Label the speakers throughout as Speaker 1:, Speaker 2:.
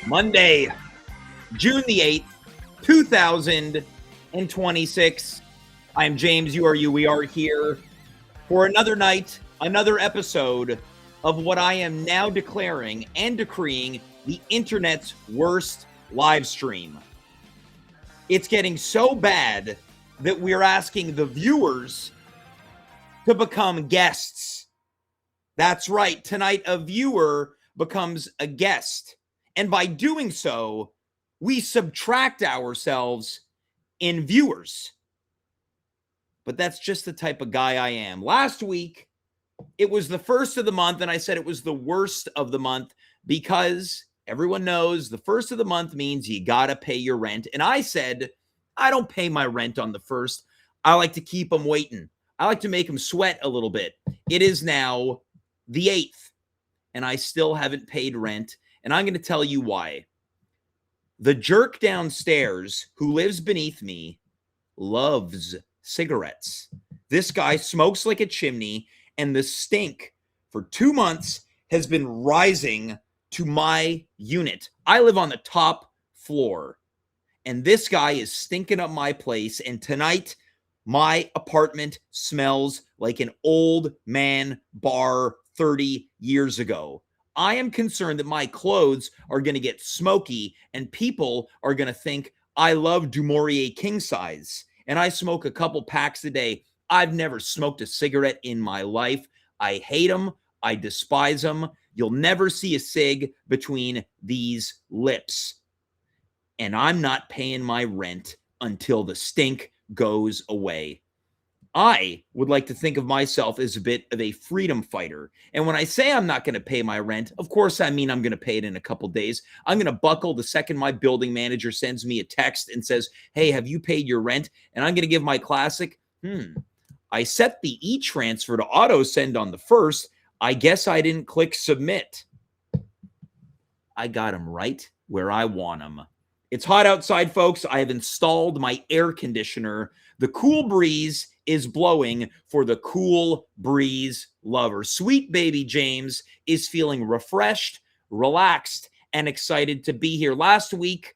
Speaker 1: Monday, June the 8th, 2026. I'm James, you are you. We are here for another night, another episode of what I am now declaring and decreeing the internet's worst live stream. It's getting so bad that we're asking the viewers to become guests. That's right. Tonight, a viewer becomes a guest. And by doing so, we subtract ourselves in viewers. But that's just the type of guy I am. Last week, it was the first of the month, and I said it was the worst of the month because everyone knows the first of the month means you got to pay your rent. And I said, I don't pay my rent on the first. I like to keep them waiting. I like to make them sweat a little bit. It is now the 8th, and I still haven't paid rent. And I'm going to tell you why. The jerk downstairs who lives beneath me loves cigarettes. This guy smokes like a chimney, and the stink for 2 months has been rising to my unit. I live on the top floor, and this guy is stinking up my place. And tonight, my apartment smells like an old man bar 30 years ago. I am concerned that my clothes are going to get smoky and people are going to think I love Du Maurier king size and I smoke a couple packs a day. I've never smoked a cigarette in my life. I hate them. I despise them. You'll never see a cig between these lips. And I'm not paying my rent until the stink goes away. I would like to think of myself as a bit of a freedom fighter. And when I say I'm not going to pay my rent, of course, I mean I'm going to pay it in a couple days. I'm going to buckle the second my building manager sends me a text and says, hey, have you paid your rent? And I'm going to give my classic, I set the e-transfer to auto send on the first. I guess I didn't click submit. I got him right where I want him. It's hot outside, folks. I have installed my air conditioner. The cool breeze is blowing for the cool breeze lover. Sweet baby James is feeling refreshed, relaxed, and excited to be here. Last week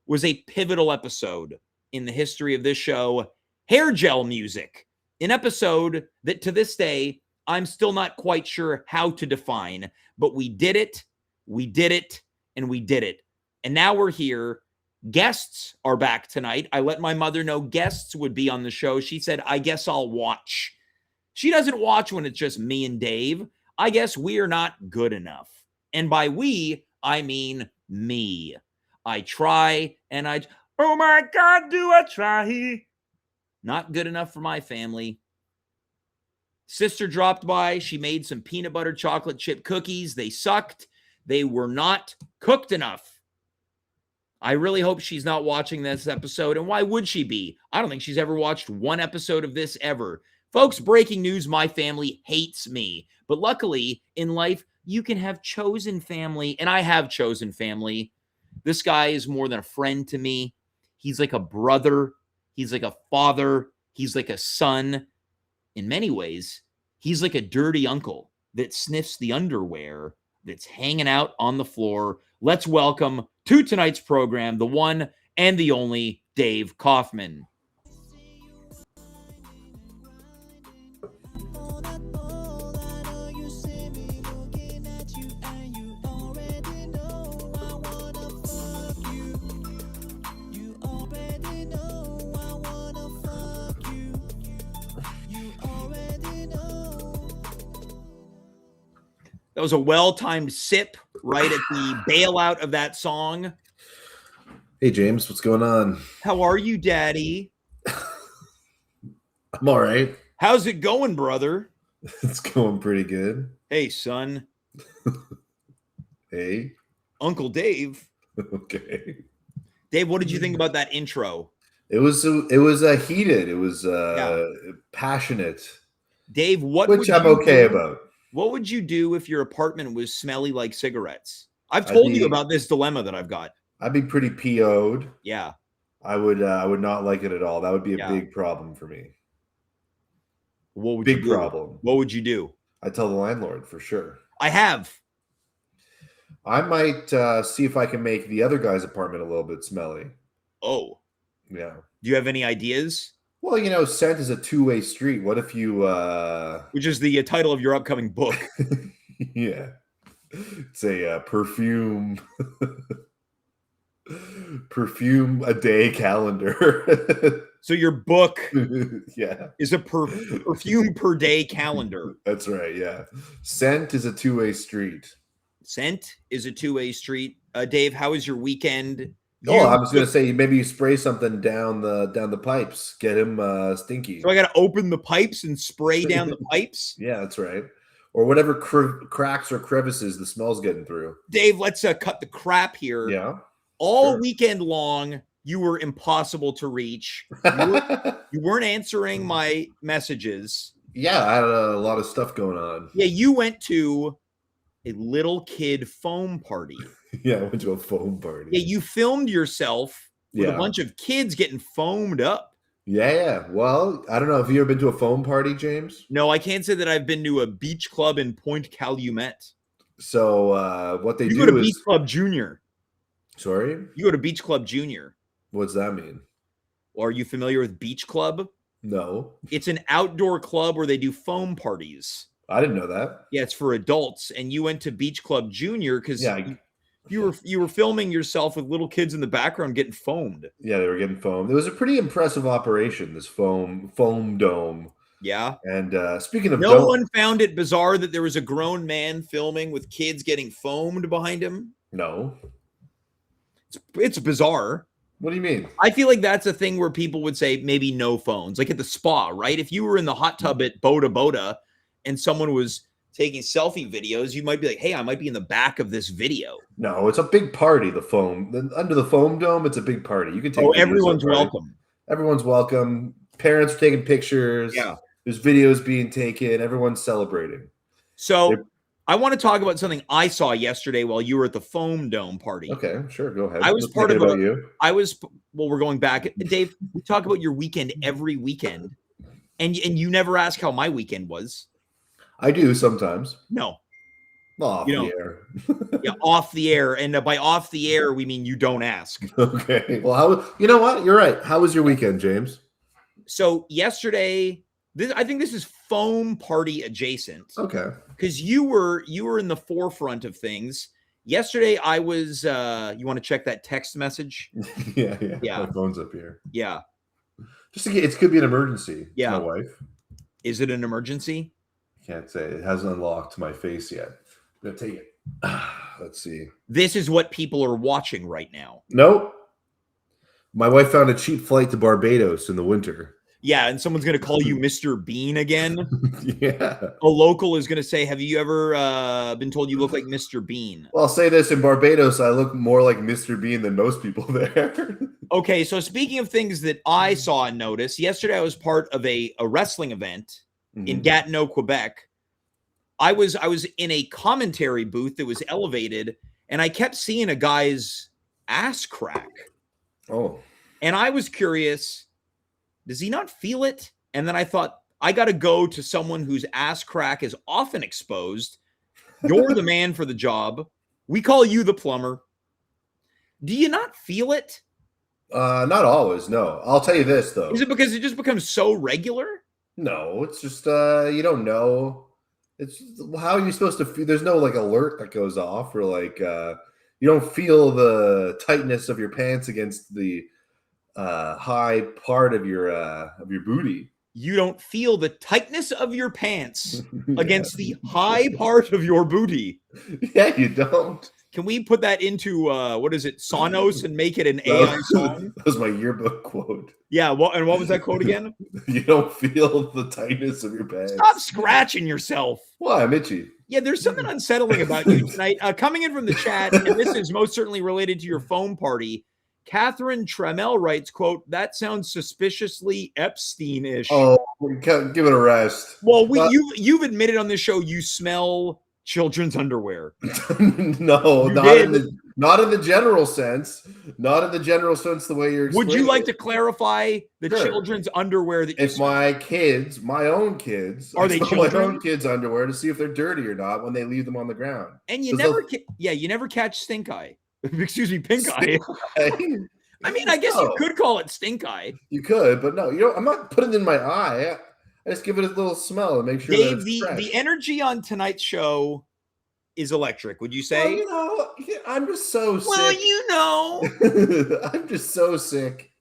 Speaker 1: was a pivotal episode in the history of this show, Hair Gel Music, an episode that to this day, I'm still not quite sure how to define, but we did it, and we did it. And now we're here. Guests are back tonight. I let my mother know guests would be on the show. She said, I guess I'll watch. She doesn't watch when it's just me and Dave. I guess we are not good enough. And by we, I mean me. I try and oh my God, do I try? Not good enough for my family. Sister dropped by. She made some peanut butter chocolate chip cookies. They sucked. They were not cooked enough. I really hope she's not watching this episode. And why would she be? I don't think she's ever watched one episode of this ever. Folks, breaking news, my family hates me. But luckily, in life, you can have chosen family. And I have chosen family. This guy is more than a friend to me. He's like a brother. He's like a father. He's like a son. In many ways, he's like a dirty uncle that sniffs the underwear that's hanging out on the floor. Let's welcome to tonight's program, the one and the only Dave Kaufman. That was a well-timed sip right at the bailout of that song.
Speaker 2: Hey, James, what's going on?
Speaker 1: How are you, Daddy?
Speaker 2: I'm all right.
Speaker 1: How's it going, brother?
Speaker 2: It's going pretty good.
Speaker 1: Hey, son.
Speaker 2: Hey.
Speaker 1: Uncle Dave.
Speaker 2: Okay.
Speaker 1: Dave, what did you think about that intro?
Speaker 2: It was heated. It was passionate.
Speaker 1: Dave,
Speaker 2: which I'm okay about.
Speaker 1: What would you do if your apartment was smelly like cigarettes? I've told you about this dilemma that I've got.
Speaker 2: I'd be pretty PO'd.
Speaker 1: Yeah.
Speaker 2: I would not like it at all. That would be a big problem for me.
Speaker 1: What would
Speaker 2: big
Speaker 1: you do?
Speaker 2: problem.
Speaker 1: What would you do?
Speaker 2: I'd tell the landlord for sure.
Speaker 1: I have.
Speaker 2: I might see if I can make the other guy's apartment a little bit smelly.
Speaker 1: Oh.
Speaker 2: Yeah.
Speaker 1: Do you have any ideas?
Speaker 2: Well, scent is a two-way street. What if you
Speaker 1: Which is the title of your upcoming book.
Speaker 2: Yeah. It's a perfume a day calendar.
Speaker 1: So your book
Speaker 2: Yeah.
Speaker 1: is a perfume per day calendar.
Speaker 2: That's right, yeah. Scent is a two-way street.
Speaker 1: Scent is a two-way street. Dave, how was your weekend?
Speaker 2: I was going to say maybe you spray something down the pipes, get him stinky.
Speaker 1: So I got to open the pipes and spray down the pipes?
Speaker 2: Yeah, that's right. Or whatever cracks or crevices the smell's getting through.
Speaker 1: Dave, let's cut the crap here.
Speaker 2: Yeah.
Speaker 1: All weekend long, you were impossible to reach. You weren't answering my messages.
Speaker 2: Yeah, I had a lot of stuff going on.
Speaker 1: Yeah, you went to a little kid foam party.
Speaker 2: Yeah, I went to a foam party.
Speaker 1: Yeah, you filmed yourself with a bunch of kids getting foamed up.
Speaker 2: Yeah. Well, I don't know. Have you ever been to a foam party, James?
Speaker 1: No, I can't say that I've been to a beach club in Point Calumet.
Speaker 2: So what they do
Speaker 1: go to
Speaker 2: is
Speaker 1: Beach Club Junior.
Speaker 2: Sorry?
Speaker 1: You go to Beach Club Junior.
Speaker 2: What's that mean?
Speaker 1: Are you familiar with Beach Club?
Speaker 2: No.
Speaker 1: It's an outdoor club where they do foam parties.
Speaker 2: I didn't know that.
Speaker 1: Yeah, it's for adults. And you went to Beach Club Junior because you were filming yourself with little kids in the background getting foamed.
Speaker 2: Yeah, they were getting foamed. It was a pretty impressive operation, this foam dome.
Speaker 1: Yeah.
Speaker 2: And speaking of
Speaker 1: no one found it bizarre that there was a grown man filming with kids getting foamed behind him?
Speaker 2: No.
Speaker 1: It's bizarre.
Speaker 2: What do you mean?
Speaker 1: I feel like that's a thing where people would say maybe no phones, like at the spa, right? If you were in the hot tub at Boda Boda and someone was taking selfie videos, you might be like, hey, I might be in the back of this video.
Speaker 2: No, it's a big party, the foam. Under the foam dome, it's a big party. You can take
Speaker 1: everyone's welcome.
Speaker 2: Everyone's welcome. Parents are taking pictures.
Speaker 1: Yeah.
Speaker 2: There's videos being taken. Everyone's celebrating.
Speaker 1: So I want to talk about something I saw yesterday while you were at the foam dome party.
Speaker 2: Okay, sure. Go ahead.
Speaker 1: I was part of we're going back. Dave, we talk about your weekend every weekend. And you never ask how my weekend was.
Speaker 2: I do sometimes.
Speaker 1: No.
Speaker 2: Off the air.
Speaker 1: Yeah, off the air. And by off the air, we mean you don't ask.
Speaker 2: Okay. Well, you know what? You're right. How was your weekend, James?
Speaker 1: So yesterday, I think this is foam party adjacent.
Speaker 2: Okay.
Speaker 1: Because you were in the forefront of things. Yesterday, I was. You want to check that text message?
Speaker 2: Yeah. My phone's up here.
Speaker 1: Yeah.
Speaker 2: It could be an emergency.
Speaker 1: Yeah.
Speaker 2: My wife.
Speaker 1: Is it an emergency?
Speaker 2: Can't say. It hasn't unlocked my face yet. I'm gonna take it. Let's see.
Speaker 1: This is what people are watching right now.
Speaker 2: Nope. My wife found a cheap flight to Barbados in the winter.
Speaker 1: Yeah, and someone's going to call you Mr. Bean again.
Speaker 2: Yeah.
Speaker 1: A local is going to say, have you ever been told you look like Mr. Bean?
Speaker 2: Well, I'll say this. In Barbados, I look more like Mr. Bean than most people there.
Speaker 1: Okay, so speaking of things that I saw and noticed, yesterday I was part of a wrestling event in Gatineau, Quebec. I was in a commentary booth that was elevated, and I kept seeing a guy's ass crack.
Speaker 2: Oh.
Speaker 1: And I was curious, does he not feel it? And then I thought, I got to go to someone whose ass crack is often exposed. You're the man for the job. We call you the plumber. Do you not feel it?
Speaker 2: Not always, no. I'll tell you this, though.
Speaker 1: Is it because it just becomes so regular?
Speaker 2: No, it's just you don't know. It's how are you supposed to feel? There's no like alert that goes off, or like you don't feel the tightness of your pants against the high part of your booty.
Speaker 1: You don't feel the tightness of your pants against the high part of your booty.
Speaker 2: Yeah, you don't.
Speaker 1: Can we put that into what is it, Sonos, and make it an AI song?
Speaker 2: That was my yearbook quote.
Speaker 1: Yeah, and what was that quote again?
Speaker 2: You don't feel the tightness of your pants.
Speaker 1: Stop scratching yourself.
Speaker 2: Why? I'm itchy.
Speaker 1: Yeah, there's something unsettling about you tonight. Coming in from the chat, and this is most certainly related to your foam party. Catherine Tremel writes, quote, that sounds suspiciously Epstein-ish.
Speaker 2: Oh, give it a rest.
Speaker 1: Well, you've admitted on this show you smell children's underwear.
Speaker 2: No, Not in the general sense. Not in the general sense the way you're
Speaker 1: Would you like to
Speaker 2: it.
Speaker 1: clarify the
Speaker 2: Sure.
Speaker 1: children's underwear that you
Speaker 2: If my kids, my own kids,
Speaker 1: Are
Speaker 2: I
Speaker 1: they
Speaker 2: smell my
Speaker 1: children?
Speaker 2: own kids' underwear to see if they're dirty or not when they leave them on the ground.
Speaker 1: And you
Speaker 2: 'Cause
Speaker 1: never you never catch stink eye. Excuse me, pink eye. I mean, I guess you could call it stink eye.
Speaker 2: You could, but no, I'm not putting it in my eye. I just give it a little smell and make sure
Speaker 1: Dave,
Speaker 2: that it's fresh.
Speaker 1: the energy on tonight's show is electric, would you say?
Speaker 2: Well, I'm just so sick.
Speaker 1: Well,
Speaker 2: I'm just so sick.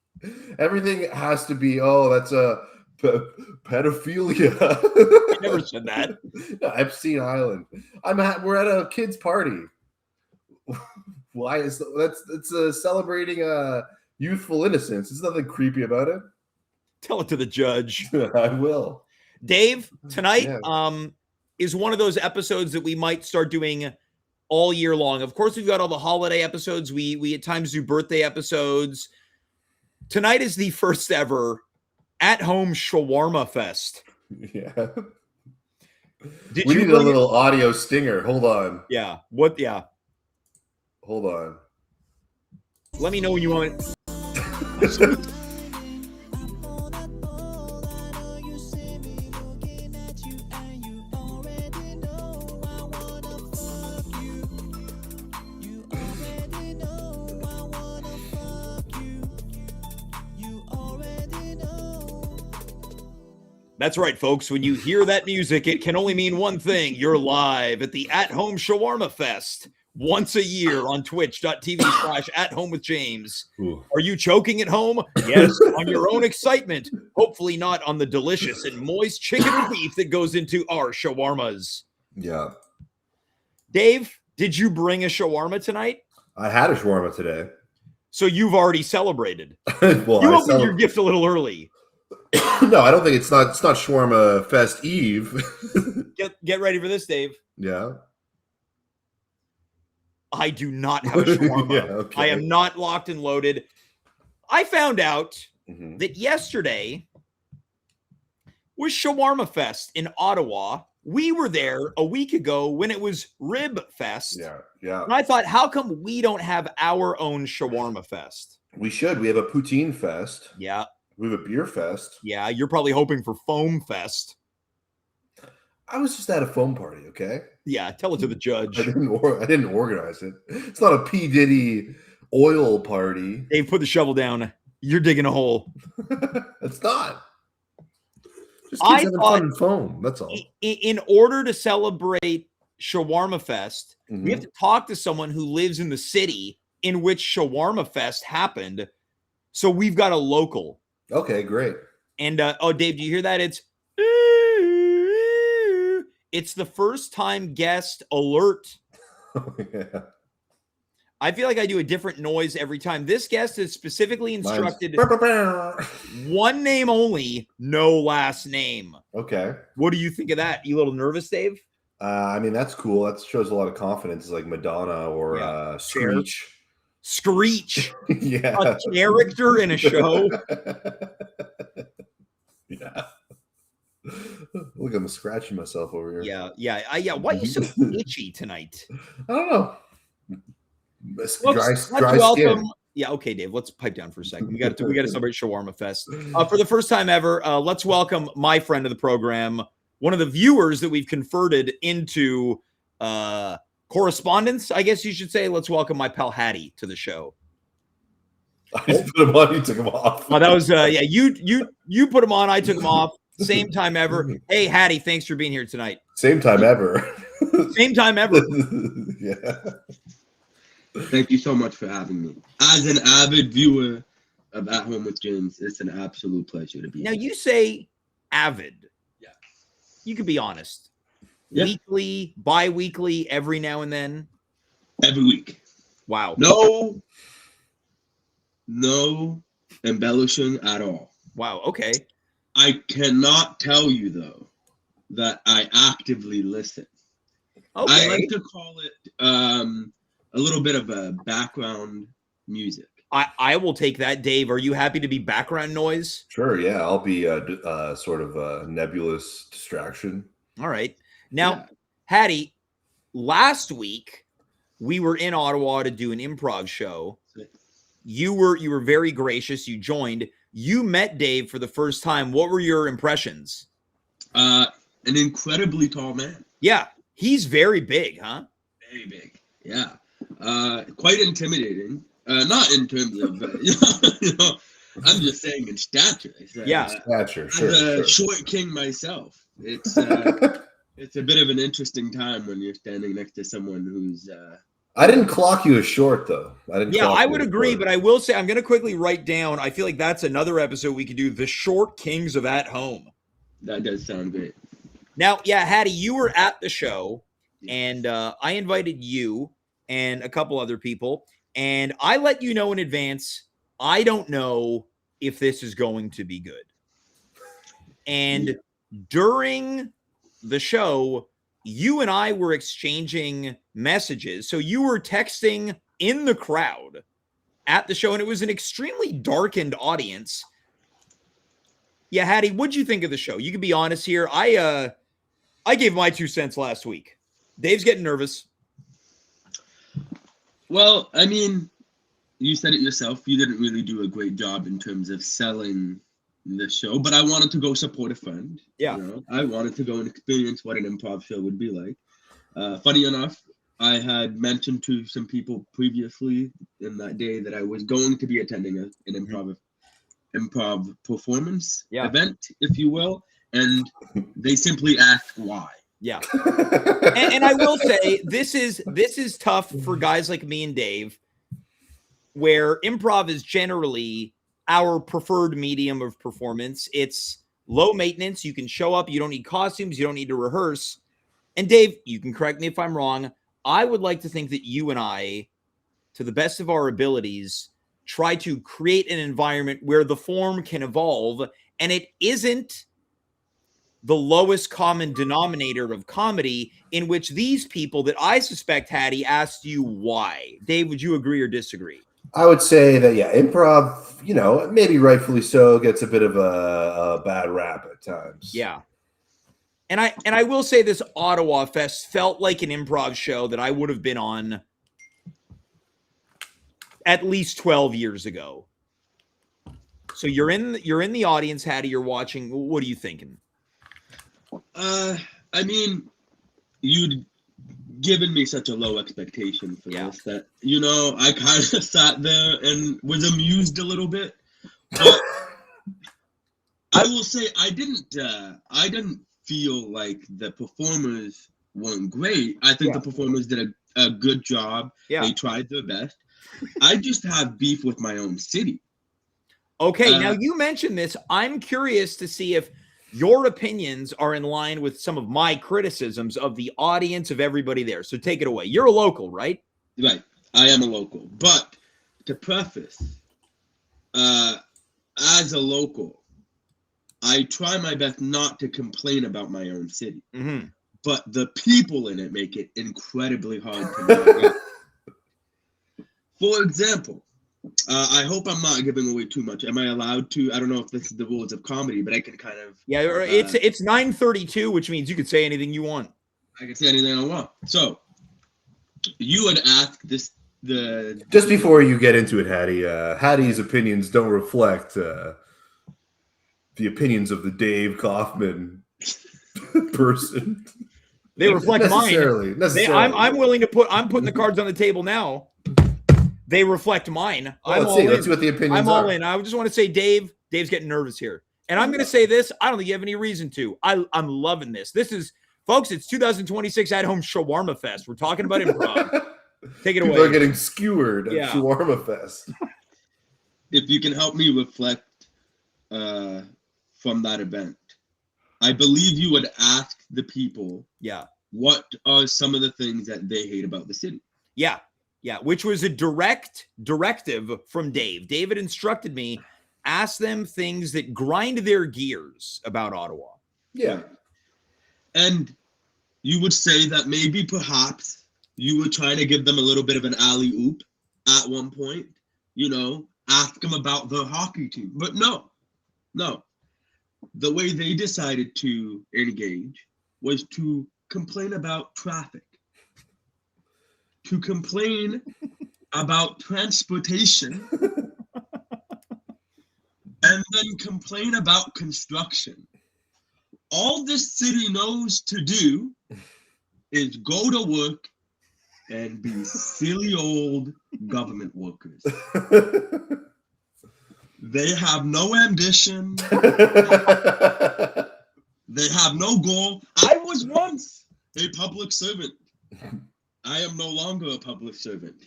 Speaker 2: Everything has to be, that's a pedophilia.
Speaker 1: I never said that.
Speaker 2: No, Epstein Island. We're at a kid's party. Why is it's celebrating youthful innocence? There's nothing creepy about it.
Speaker 1: Tell it to the judge.
Speaker 2: I will.
Speaker 1: Dave, tonight is one of those episodes that we might start doing all year long. Of course, we've got all the holiday episodes. We at times do birthday episodes. Tonight is the first ever At Home Shawarma Fest.
Speaker 2: Yeah.
Speaker 1: We
Speaker 2: need a little audio stinger. Hold on.
Speaker 1: Yeah. What? Yeah.
Speaker 2: Hold on.
Speaker 1: Let me know when you want it. That's right, folks. When you hear that music, it can only mean one thing. You're live at the At Home Shawarma Fest once a year on twitch.tv/athomewithjames. Are you choking at home? Yes, on your own excitement. Hopefully not on the delicious and moist chicken or beef that goes into our shawarmas.
Speaker 2: Yeah.
Speaker 1: Dave, did you bring a shawarma tonight?
Speaker 2: I had a shawarma today.
Speaker 1: So you've already celebrated.
Speaker 2: Well,
Speaker 1: you opened your gift a little early.
Speaker 2: No, I don't think it's not Shawarma Fest Eve.
Speaker 1: Get ready for this, Dave.
Speaker 2: Yeah.
Speaker 1: I do not have a shawarma.
Speaker 2: Yeah, okay.
Speaker 1: I am not locked and loaded. I found out that yesterday was Shawarma Fest in Ottawa. We were there a week ago when it was Rib Fest.
Speaker 2: Yeah, yeah.
Speaker 1: And I thought, how come we don't have our own Shawarma Fest?
Speaker 2: We should. We have a poutine fest.
Speaker 1: Yeah.
Speaker 2: We have a beer fest.
Speaker 1: Yeah, you're probably hoping for Foam Fest.
Speaker 2: I was just at a foam party, okay?
Speaker 1: Yeah, tell it to the judge.
Speaker 2: I didn't organize it. It's not a P. Diddy oil party.
Speaker 1: Dave, put the shovel down. You're digging a hole.
Speaker 2: It's not. Just kids having fun and foam. That's all.
Speaker 1: In order to celebrate Shawarma Fest, we have to talk to someone who lives in the city in which Shawarma Fest happened. So we've got a local.
Speaker 2: Okay, great.
Speaker 1: And Dave, do you hear that? It's the first time guest alert.
Speaker 2: Oh, yeah.
Speaker 1: I feel like I do a different noise every time. This guest is specifically instructed one name only, no last name.
Speaker 2: Okay.
Speaker 1: What do you think of that? You a little nervous, Dave?
Speaker 2: I mean, that's cool. That shows a lot of confidence. It's like Madonna or Screech.
Speaker 1: Screech.
Speaker 2: Yeah.
Speaker 1: A character in a show.
Speaker 2: Yeah. Look, I'm scratching myself over here.
Speaker 1: Yeah. Why are you so itchy tonight?
Speaker 2: I don't know.
Speaker 1: Let's welcome. Yeah, okay, Dave. Let's pipe down for a second. We got to celebrate Shawarma Fest for the first time ever. Let's welcome my friend of the program, one of the viewers that we've converted into correspondence, I guess you should say. Let's welcome my pal Haddy to the show.
Speaker 2: I put him on. You took him off.
Speaker 1: That was You put him on. I took him off. Same time ever. Hey, Haddy, thanks for being here tonight.
Speaker 2: Same time ever.
Speaker 1: Same time ever.
Speaker 2: Yeah.
Speaker 3: Thank you so much for having me. As an avid viewer of At Home with James, it's an absolute pleasure to be
Speaker 1: here. Now,
Speaker 3: here.
Speaker 1: you say avid.
Speaker 3: Yeah.
Speaker 1: You can be honest.
Speaker 3: Yeah.
Speaker 1: Weekly, bi-weekly, every now and then?
Speaker 3: Every week.
Speaker 1: Wow.
Speaker 3: No embellishing at all.
Speaker 1: Wow, okay.
Speaker 3: I cannot tell you, though, that I actively listen.
Speaker 1: Okay.
Speaker 3: I like to call it a little bit of a background music.
Speaker 1: I will take that. Dave, are you happy to be background noise?
Speaker 2: Sure, yeah. I'll be sort of a nebulous distraction.
Speaker 1: All right. Now, Haddy, last week we were in Ottawa to do an improv show. You were very gracious. You joined. You met Dave for the first time. What were your impressions?
Speaker 3: An incredibly tall man.
Speaker 1: Yeah, he's very big, huh?
Speaker 3: Very big. Yeah. Quite intimidating. Not in terms of, I'm just saying in stature.
Speaker 2: Stature,
Speaker 3: As a
Speaker 2: sure.
Speaker 3: short king myself, it's a bit of an interesting time when you're standing next to someone who's.
Speaker 2: I didn't clock you as short, though.
Speaker 1: I would agree, but I will say I'm going to quickly write down. I feel like that's another episode we could do, the short kings of At Home.
Speaker 3: That does sound great.
Speaker 1: Now, Haddy, you were at the show, and I invited you and a couple other people, and I let you know in advance, I don't know if this is going to be good. And during the show, you and I were exchanging messages. So you were texting in the crowd at the show, and it was an extremely darkened audience. Yeah, Haddy, what'd you think of the show? You can be honest here. I gave my 2 cents last week. Dave's getting nervous.
Speaker 3: Well, I mean, you said it yourself. You didn't really do a great job in terms of selling the show, but I wanted to go support a friend.
Speaker 1: Yeah.
Speaker 3: I wanted to go and experience what an improv show would be like. Funny enough, I had mentioned to some people previously in that day that I was going to be attending an improv performance event, if you will, and they simply asked why.
Speaker 1: Yeah. and I will say this is tough for guys like me and Dave, where improv is generally our preferred medium of performance. It's low maintenance. You can show up. You don't need costumes. You don't need to rehearse. And Dave, you can correct me if I'm wrong. I would like to think that you and I, to the best of our abilities, try to create an environment where the form can evolve and it isn't the lowest common denominator of comedy, in which these people that I suspect, Haddy, asked you why. Dave, would you agree or disagree?
Speaker 2: I would say that, improv, maybe rightfully so, gets a bit of a bad rap at times.
Speaker 1: Yeah. And I will say this Ottawa Fest felt like an improv show that I would have been on at least 12 years ago. So you're in the audience, Haddy, you're watching. What are you thinking?
Speaker 3: I mean, you'd given me such a low expectation for this that, I kind of sat there and was amused a little bit. But I will say I didn't feel like the performers weren't great. I think the performers did a good job. Yeah. They tried their best. I just have beef with my own city.
Speaker 1: Okay, now you mentioned this. I'm curious to see if your opinions are in line with some of my criticisms of the audience, of everybody there. So take it away. You're a local, right?
Speaker 3: Right. I am a local. But to preface, as a local, I try my best not to complain about my own city.
Speaker 1: Mm-hmm.
Speaker 3: But the people in it make it incredibly hard to navigate. For example, I hope I'm not giving away too much. Am I allowed to? I don't know if this is the rules of comedy, but I can kind of.
Speaker 1: Yeah, it's 9:32, which means you could say anything you want.
Speaker 3: I can say anything I want. So, you would ask this the.
Speaker 2: Just before you get into it, Haddy, Haddy's opinions don't reflect the opinions of the Dave Kaufman person.
Speaker 1: They reflect
Speaker 2: necessarily.
Speaker 1: I'm willing to I'm putting the cards on the table now. They reflect mine.
Speaker 2: Let's see what the opinions are.
Speaker 1: I'm all in. I just want to say, Dave's getting nervous here. And I'm going to say this. I don't think you have any reason to. I'm loving this. This is, folks, it's 2026 At Home Shawarma Fest. We're talking about improv. Take it away.
Speaker 2: People are getting skewered at Shawarma Fest.
Speaker 3: If you can help me reflect from that event, I believe you would ask the people, what are some of the things that they hate about the city?
Speaker 1: Yeah. Yeah, which was a directive from Dave. David instructed me, ask them things that grind their gears about Ottawa.
Speaker 2: Yeah.
Speaker 3: And you would say that maybe perhaps you were trying to give them a little bit of an alley-oop at one point, ask them about their hockey team. But no. The way they decided to engage was to complain about traffic. to complain about transportation and then complain about construction. All this city knows to do is go to work and be silly old government workers. They have no ambition. They have no goal. I was once a public servant. I am no longer a public servant.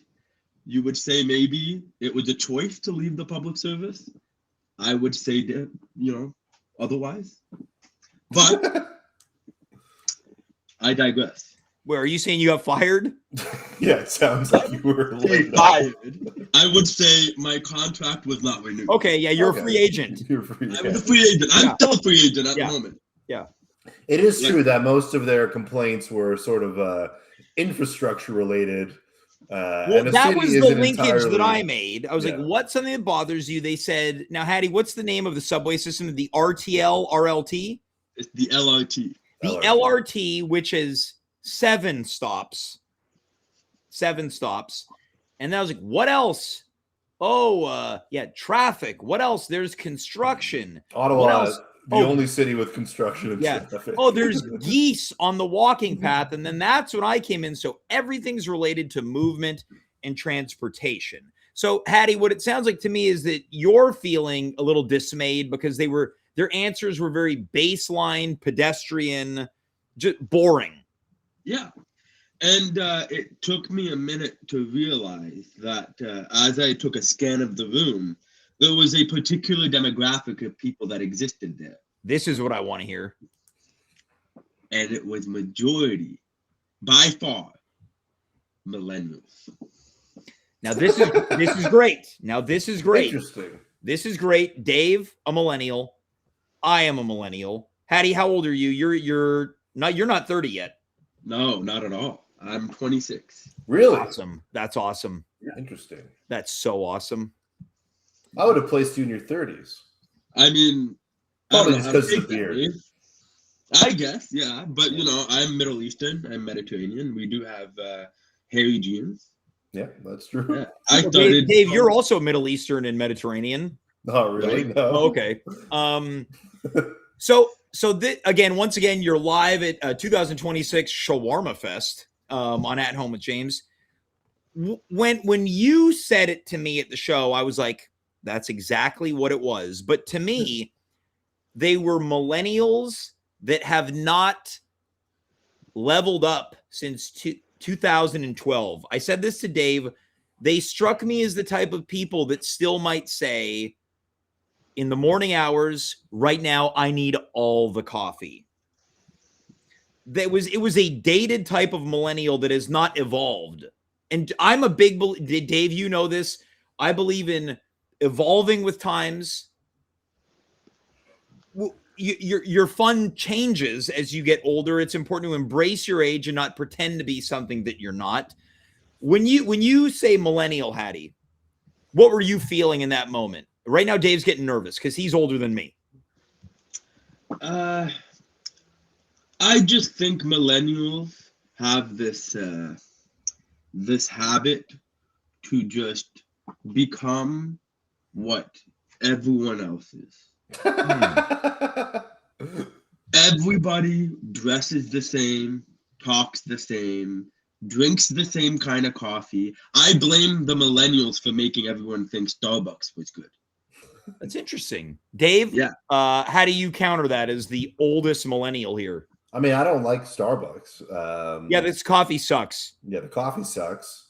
Speaker 3: You would say maybe it was a choice to leave the public service. I would say, otherwise. But I digress.
Speaker 1: Where are you saying you got fired?
Speaker 2: Yeah, it sounds like you were laid
Speaker 3: Fired. I would say my contract was not renewed.
Speaker 1: Okay, yeah, you're a free agent.
Speaker 2: You're free.
Speaker 3: I was a free agent. I'm still a free agent at the moment.
Speaker 1: Yeah.
Speaker 2: It is true that most of their complaints were sort of infrastructure related.
Speaker 1: Well, that was the linkage that I made. I was
Speaker 2: Yeah.
Speaker 1: like, what's something that bothers you? They said, now, Haddy, what's the name of the subway system? The RTL, RLT?
Speaker 3: It's the LRT.
Speaker 1: The LRT, which is 7 stops. 7 stops. And then I was like, what else? Oh, yeah, traffic. What else? There's construction.
Speaker 2: Ottawa,
Speaker 1: What else?
Speaker 2: the only city with construction and
Speaker 1: Yeah.
Speaker 2: traffic.
Speaker 1: Oh, there's geese on the walking path. And then that's when I came in. So everything's related to movement and transportation. So, Haddy, what it sounds like to me is that you're feeling a little dismayed because their answers were very baseline, pedestrian, just boring.
Speaker 3: Yeah. And it took me a minute to realize that as I took a scan of the room, there was a particular demographic of people that existed there.
Speaker 1: This is what I want to hear.
Speaker 3: And it was majority, by far, millennials.
Speaker 1: Now, this is great. Now, this is great.
Speaker 2: Interesting.
Speaker 1: This is great. Dave, a millennial. I am a millennial. Haddy, how old are you? You're not 30 yet.
Speaker 3: No, not at all. I'm 26.
Speaker 2: Really?
Speaker 1: Awesome. That's awesome.
Speaker 2: Interesting.
Speaker 1: That's so awesome.
Speaker 2: I would have placed you in your 30s.
Speaker 3: I mean,
Speaker 2: Probably
Speaker 3: I
Speaker 2: just
Speaker 3: don't know how to
Speaker 2: because of
Speaker 3: take
Speaker 2: the beard.
Speaker 3: that, Dave. I guess, yeah. But, I'm Middle Eastern. I'm Mediterranean. We do have hairy genes.
Speaker 2: Yeah, that's true.
Speaker 3: Yeah. I started.
Speaker 1: Dave, you're also Middle Eastern and Mediterranean.
Speaker 2: Not really. No.
Speaker 1: Oh, okay. Again, once again, you're live at 2026 Shawarma Fest on At Home with James. When you said it to me at the show, I was like, that's exactly what it was. But to me, they were millennials that have not leveled up since 2012. I said this to Dave. They struck me as the type of people that still might say, in the morning hours, right now, I need all the coffee. It was a dated type of millennial that has not evolved. And I'm a big, Dave, you know this. I believe in evolving with times. Your fun changes as you get older. It's important to embrace your age and not pretend to be something that you're not. When you say millennial, Haddy, what were you feeling in that moment? Right now, Dave's getting nervous because he's older than me.
Speaker 3: I just think millennials have this habit to just become what everyone else is. Everybody dresses the same, talks the same, drinks the same kind of coffee. I blame the millennials for making everyone think Starbucks was good.
Speaker 1: That's interesting. Dave,
Speaker 3: Yeah.
Speaker 1: How do you counter that as the oldest millennial here?
Speaker 2: I mean, I don't like Starbucks.
Speaker 1: Yeah, this coffee sucks.
Speaker 2: Yeah, the coffee sucks.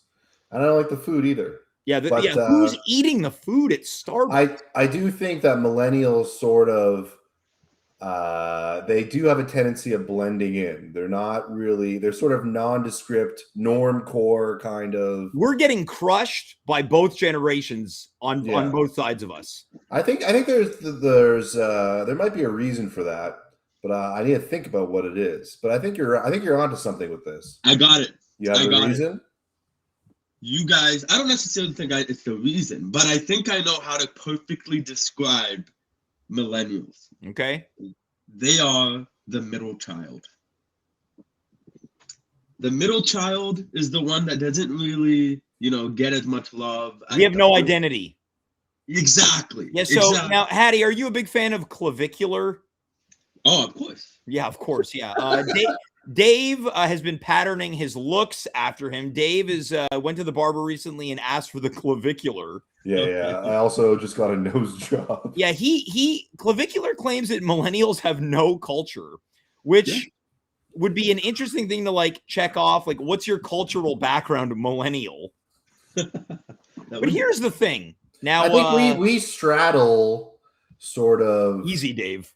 Speaker 2: And I don't like the food either.
Speaker 1: Yeah,
Speaker 2: But,
Speaker 1: who's eating the food at Starbucks?
Speaker 2: I do think that millennials sort of they do have a tendency of blending in. They're not really, they're sort of nondescript, normcore kind of.
Speaker 1: We're getting crushed by both generations on both sides of us.
Speaker 2: I think there might be a reason for that, but I need to think about what it is. But I think you're onto something with this.
Speaker 3: I got it.
Speaker 2: You have a reason?
Speaker 3: You guys, I don't necessarily think it's the reason, but I think I know how to perfectly describe millennials.
Speaker 1: Okay.
Speaker 3: They are the middle child. the middle child is the one that doesn't really, get as much love.
Speaker 1: We have no identity.
Speaker 3: Exactly.
Speaker 1: Yeah. So now, Haddy, are you a big fan of clavicular?
Speaker 3: Oh, of course.
Speaker 1: Yeah, of course. Yeah. Dave has been patterning his looks after him. Dave went to the barber recently and asked for the clavicular.
Speaker 2: Yeah. I also just got a nose job.
Speaker 1: Yeah, he clavicular claims that millennials have no culture, which would be an interesting thing to like check off. Like, what's your cultural background, millennial? But here's the thing. Now,
Speaker 2: I think we straddle sort of
Speaker 1: easy, Dave.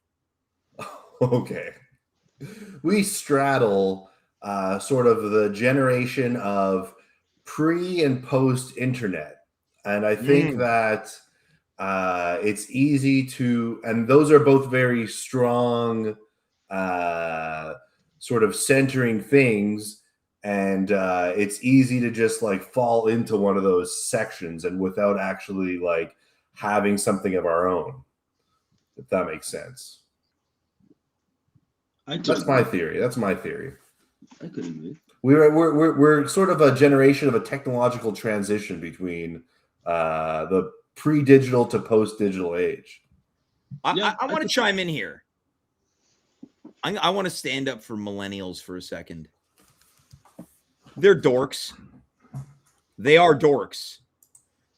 Speaker 2: Okay. We straddle sort of the generation of pre and post internet. And I think that it's easy to, and those are both very strong sort of centering things. And it's easy to just like fall into one of those sections and without actually like having something of our own, if that makes sense. That's my theory.
Speaker 3: I could agree.
Speaker 2: We're sort of a generation of a technological transition between the pre-digital to post-digital age.
Speaker 1: I want to chime in here. I want to stand up for millennials for a second. They're dorks. They are dorks.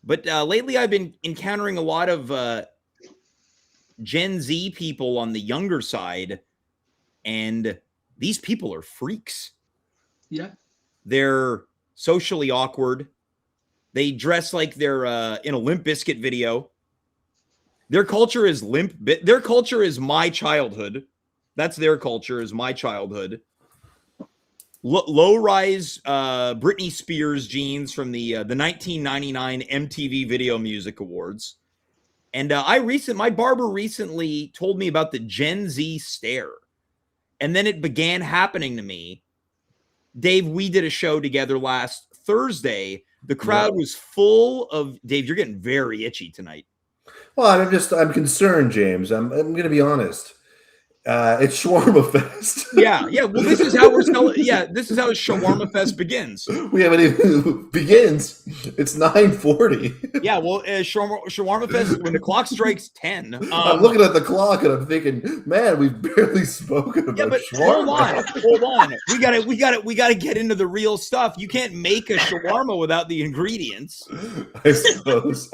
Speaker 1: But lately I've been encountering a lot of Gen Z people on the younger side, and these people are freaks.
Speaker 3: Yeah.
Speaker 1: They're socially awkward. They dress like they're in a Limp Bizkit video. Their culture is their culture is my childhood. That's their culture, is my childhood. Low-rise Britney Spears jeans from the 1999 MTV Video Music Awards. And my barber recently told me about the Gen Z stare. And then it began happening to me. Dave, we did a show together last Thursday. The crowd was full of, Dave, you're getting very itchy tonight.
Speaker 2: Well, I'm concerned, James. I'm going to be honest. It's Shawarma Fest.
Speaker 1: Yeah. Well, this is how this is how Shawarma Fest begins.
Speaker 2: We haven't even begins. It's 9:40.
Speaker 1: Yeah. Well, Shawarma Fest, when the clock strikes 10.
Speaker 2: I'm looking at the clock and I'm thinking, man, we've barely spoken about shawarma.
Speaker 1: Hold on. We gotta get into the real stuff. You can't make a shawarma without the ingredients.
Speaker 2: I suppose.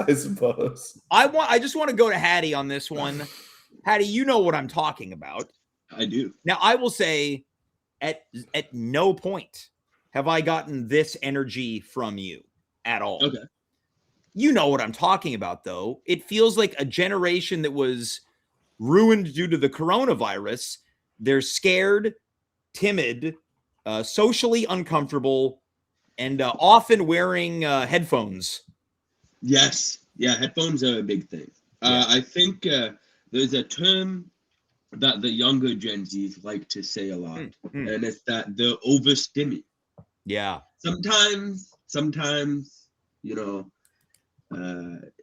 Speaker 1: I just want to go to Haddy on this one. Haddy, you know what I'm talking about.
Speaker 3: I do.
Speaker 1: Now, I will say at no point have I gotten this energy from you at all.
Speaker 3: Okay.
Speaker 1: You know what I'm talking about, though. It feels like a generation that was ruined due to the coronavirus. They're scared, timid, socially uncomfortable, and often wearing headphones.
Speaker 3: Yes. Yeah, headphones are a big thing. I think there's a term that the younger Gen Zs like to say a lot, and it's that they're overstimmy.
Speaker 1: Yeah.
Speaker 3: Sometimes,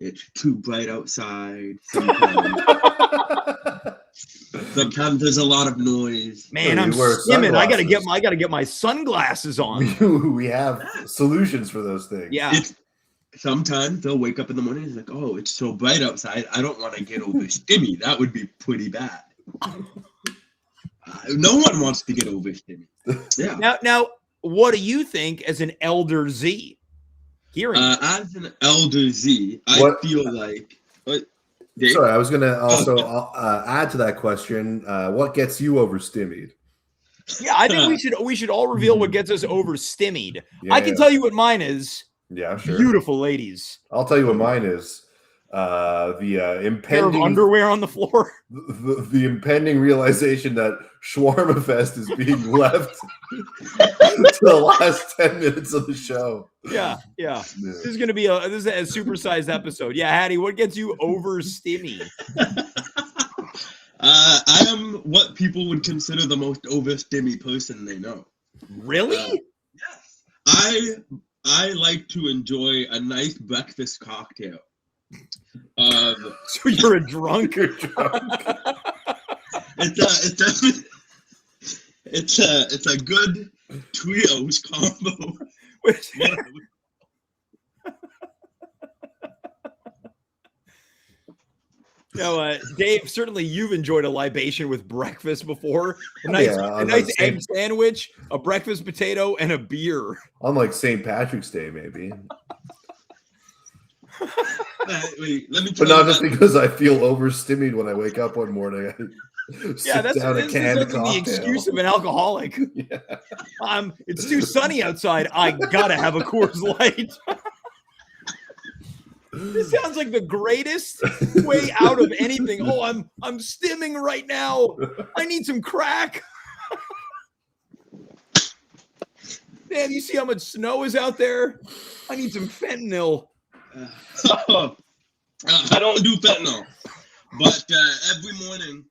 Speaker 3: it's too bright outside. Sometimes there's a lot of noise.
Speaker 1: Man, I'm stimming. I gotta get my sunglasses on.
Speaker 2: We have solutions for those things.
Speaker 1: Yeah.
Speaker 3: Sometimes they'll wake up in the morning and it's like, oh, it's so bright outside. I don't want to get overstimmy. That would be pretty bad. No one wants to get overstimmy. Yeah.
Speaker 1: Now, what do you think as an elder Z?
Speaker 3: As an elder Z, I feel like.
Speaker 2: Sorry, I was going to also add to that question. What gets you overstimmied?
Speaker 1: Yeah, I think we should all reveal what gets us overstimmied. I can tell you what mine is.
Speaker 2: Yeah, sure.
Speaker 1: Beautiful ladies.
Speaker 2: I'll tell you what mine is. The impending
Speaker 1: pair of underwear on the floor.
Speaker 2: The impending realization that Shawarma Fest is being left to the last 10 minutes of the show.
Speaker 1: Yeah. This is gonna be a supersized episode. Yeah, Haddy, what gets you overstimmy?
Speaker 3: I am what people would consider the most overstimmy person they know.
Speaker 1: Really?
Speaker 3: Yes. I like to enjoy a nice breakfast cocktail.
Speaker 1: So you're a drunk?
Speaker 3: It's a good trios combo.
Speaker 1: Which, Dave, certainly you've enjoyed a libation with breakfast before. A nice egg sandwich, a breakfast potato, and a beer.
Speaker 2: On like St. Patrick's Day, maybe.
Speaker 3: Wait, let me
Speaker 2: but not just because I feel overstimulated when I wake up one morning.
Speaker 1: That's the excuse of an alcoholic. Yeah. It's too sunny outside. I gotta have a Coors Light. This sounds like the greatest way out of anything. Oh, I'm stimming right now. I need some crack. Man, you see how much snow is out there? I need some fentanyl.
Speaker 3: I don't do fentanyl, but every morning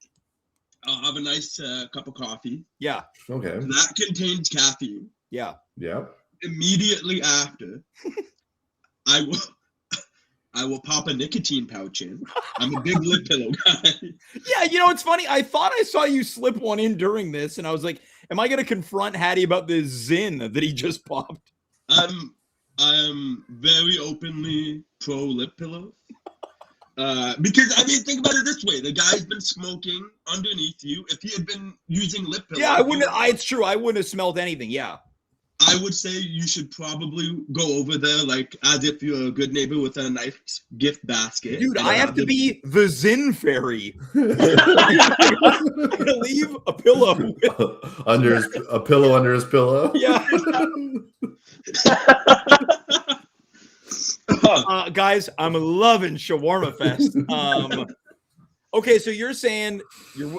Speaker 3: I'll have a nice cup of coffee.
Speaker 1: Yeah.
Speaker 2: Okay.
Speaker 3: That contains caffeine.
Speaker 1: Yeah.
Speaker 2: Yeah.
Speaker 3: Immediately after, I will pop a nicotine pouch in. I'm a big lip pillow guy.
Speaker 1: Yeah, it's funny. I thought I saw you slip one in during this, and I was like, am I going to confront Haddy about this Zin that he just popped?
Speaker 3: I'm very openly pro lip pillows. Because, think about it this way. The guy's been smoking underneath you. If he had been using lip pillows...
Speaker 1: Yeah, it's true. I wouldn't have smelled anything, yeah.
Speaker 3: I would say you should probably go over there as if you're a good neighbor with a nice gift basket.
Speaker 1: Dude, I have to be the Zin fairy. I'm gonna leave a pillow
Speaker 2: under his pillow.
Speaker 1: Yeah. Guys, I'm loving Shawarma Fest. Okay, so you're saying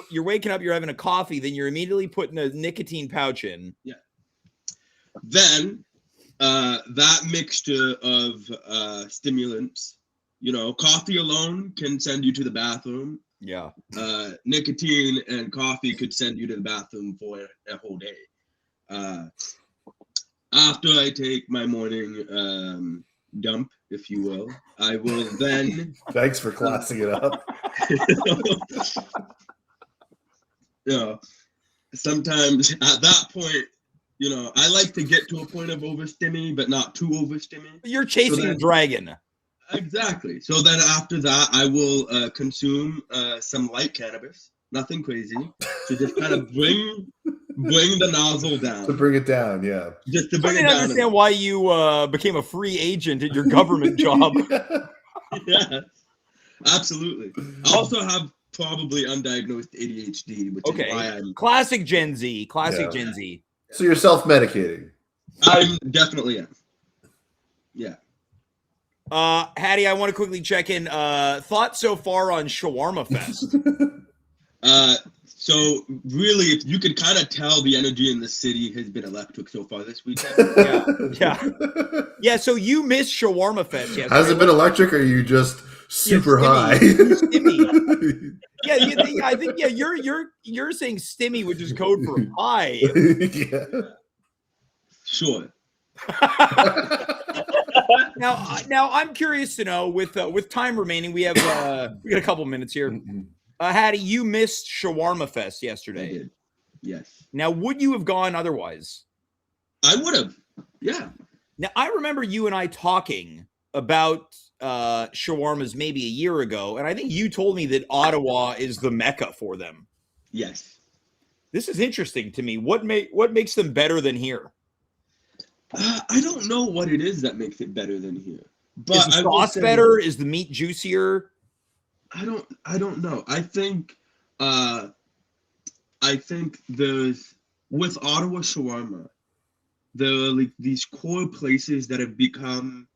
Speaker 1: you're waking up, you're having a coffee, then you're immediately putting a nicotine pouch in.
Speaker 3: Yeah. Then that mixture of stimulants, coffee alone can send you to the bathroom.
Speaker 1: Yeah.
Speaker 3: Nicotine and coffee could send you to the bathroom for a whole day. After I take my morning dump, if you will, I will then...
Speaker 2: Thanks for classing it up.
Speaker 3: Sometimes at that point, I like to get to a point of overstimming, but not too overstimming.
Speaker 1: You're chasing a dragon.
Speaker 3: Exactly. So then after that, I will consume some light cannabis. Nothing crazy. To just kind of bring the nozzle down.
Speaker 2: To bring it down, yeah.
Speaker 3: Just to bring it down.
Speaker 1: I didn't understand why you became a free agent at your government job.
Speaker 3: Yeah, absolutely. I also have probably undiagnosed ADHD, which is why I'm...
Speaker 1: Classic Gen Z. Gen Z.
Speaker 2: So you're self-medicating.
Speaker 3: I definitely am. Yeah.
Speaker 1: Haddy, I want to quickly check in. Thoughts so far on Shawarma Fest?
Speaker 3: So really, if you can kind of tell, the energy in the city has been electric so far this weekend.
Speaker 1: Yeah. So you missed Shawarma Fest yesterday.
Speaker 2: Has it been electric, or are you just super high?
Speaker 1: Stimmy. I think you're saying stimmy, which is code for high.
Speaker 2: Yeah.
Speaker 3: Sure.
Speaker 1: Now I'm curious to know, with time remaining, we got a couple minutes here. Haddy, you missed Shawarma Fest yesterday.
Speaker 3: I did. Yes.
Speaker 1: Now, would you have gone otherwise?
Speaker 3: I would have. Yeah.
Speaker 1: Now, I remember you and I talking about shawarmas maybe a year ago, and I think you told me that Ottawa is the mecca for them.
Speaker 3: Yes.
Speaker 1: This is interesting to me. What makes them better than here?
Speaker 3: I don't know what it is that makes it better than here. But
Speaker 1: is the sauce better? Is the meat juicier?
Speaker 3: I don't know. I think there's, with Ottawa shawarma, there are like these core places that have become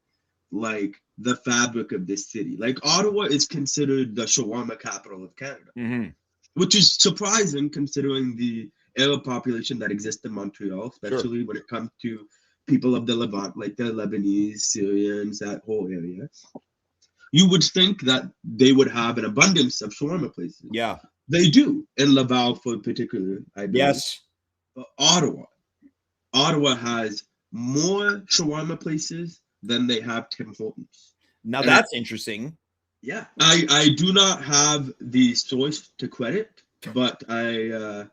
Speaker 3: like the fabric of this city. Like Ottawa is considered the shawarma capital of Canada, which is surprising considering the Arab population that exists in Montreal, especially when it comes to people of the Levant, like the Lebanese, Syrians, that whole area. You would think that they would have an abundance of shawarma places.
Speaker 1: Yeah.
Speaker 3: They do, in Laval for particular, I believe.
Speaker 1: Yes.
Speaker 3: But Ottawa has more shawarma places than they have Tim Hortons.
Speaker 1: Now that's interesting.
Speaker 3: Yeah. I do not have the source to credit, but I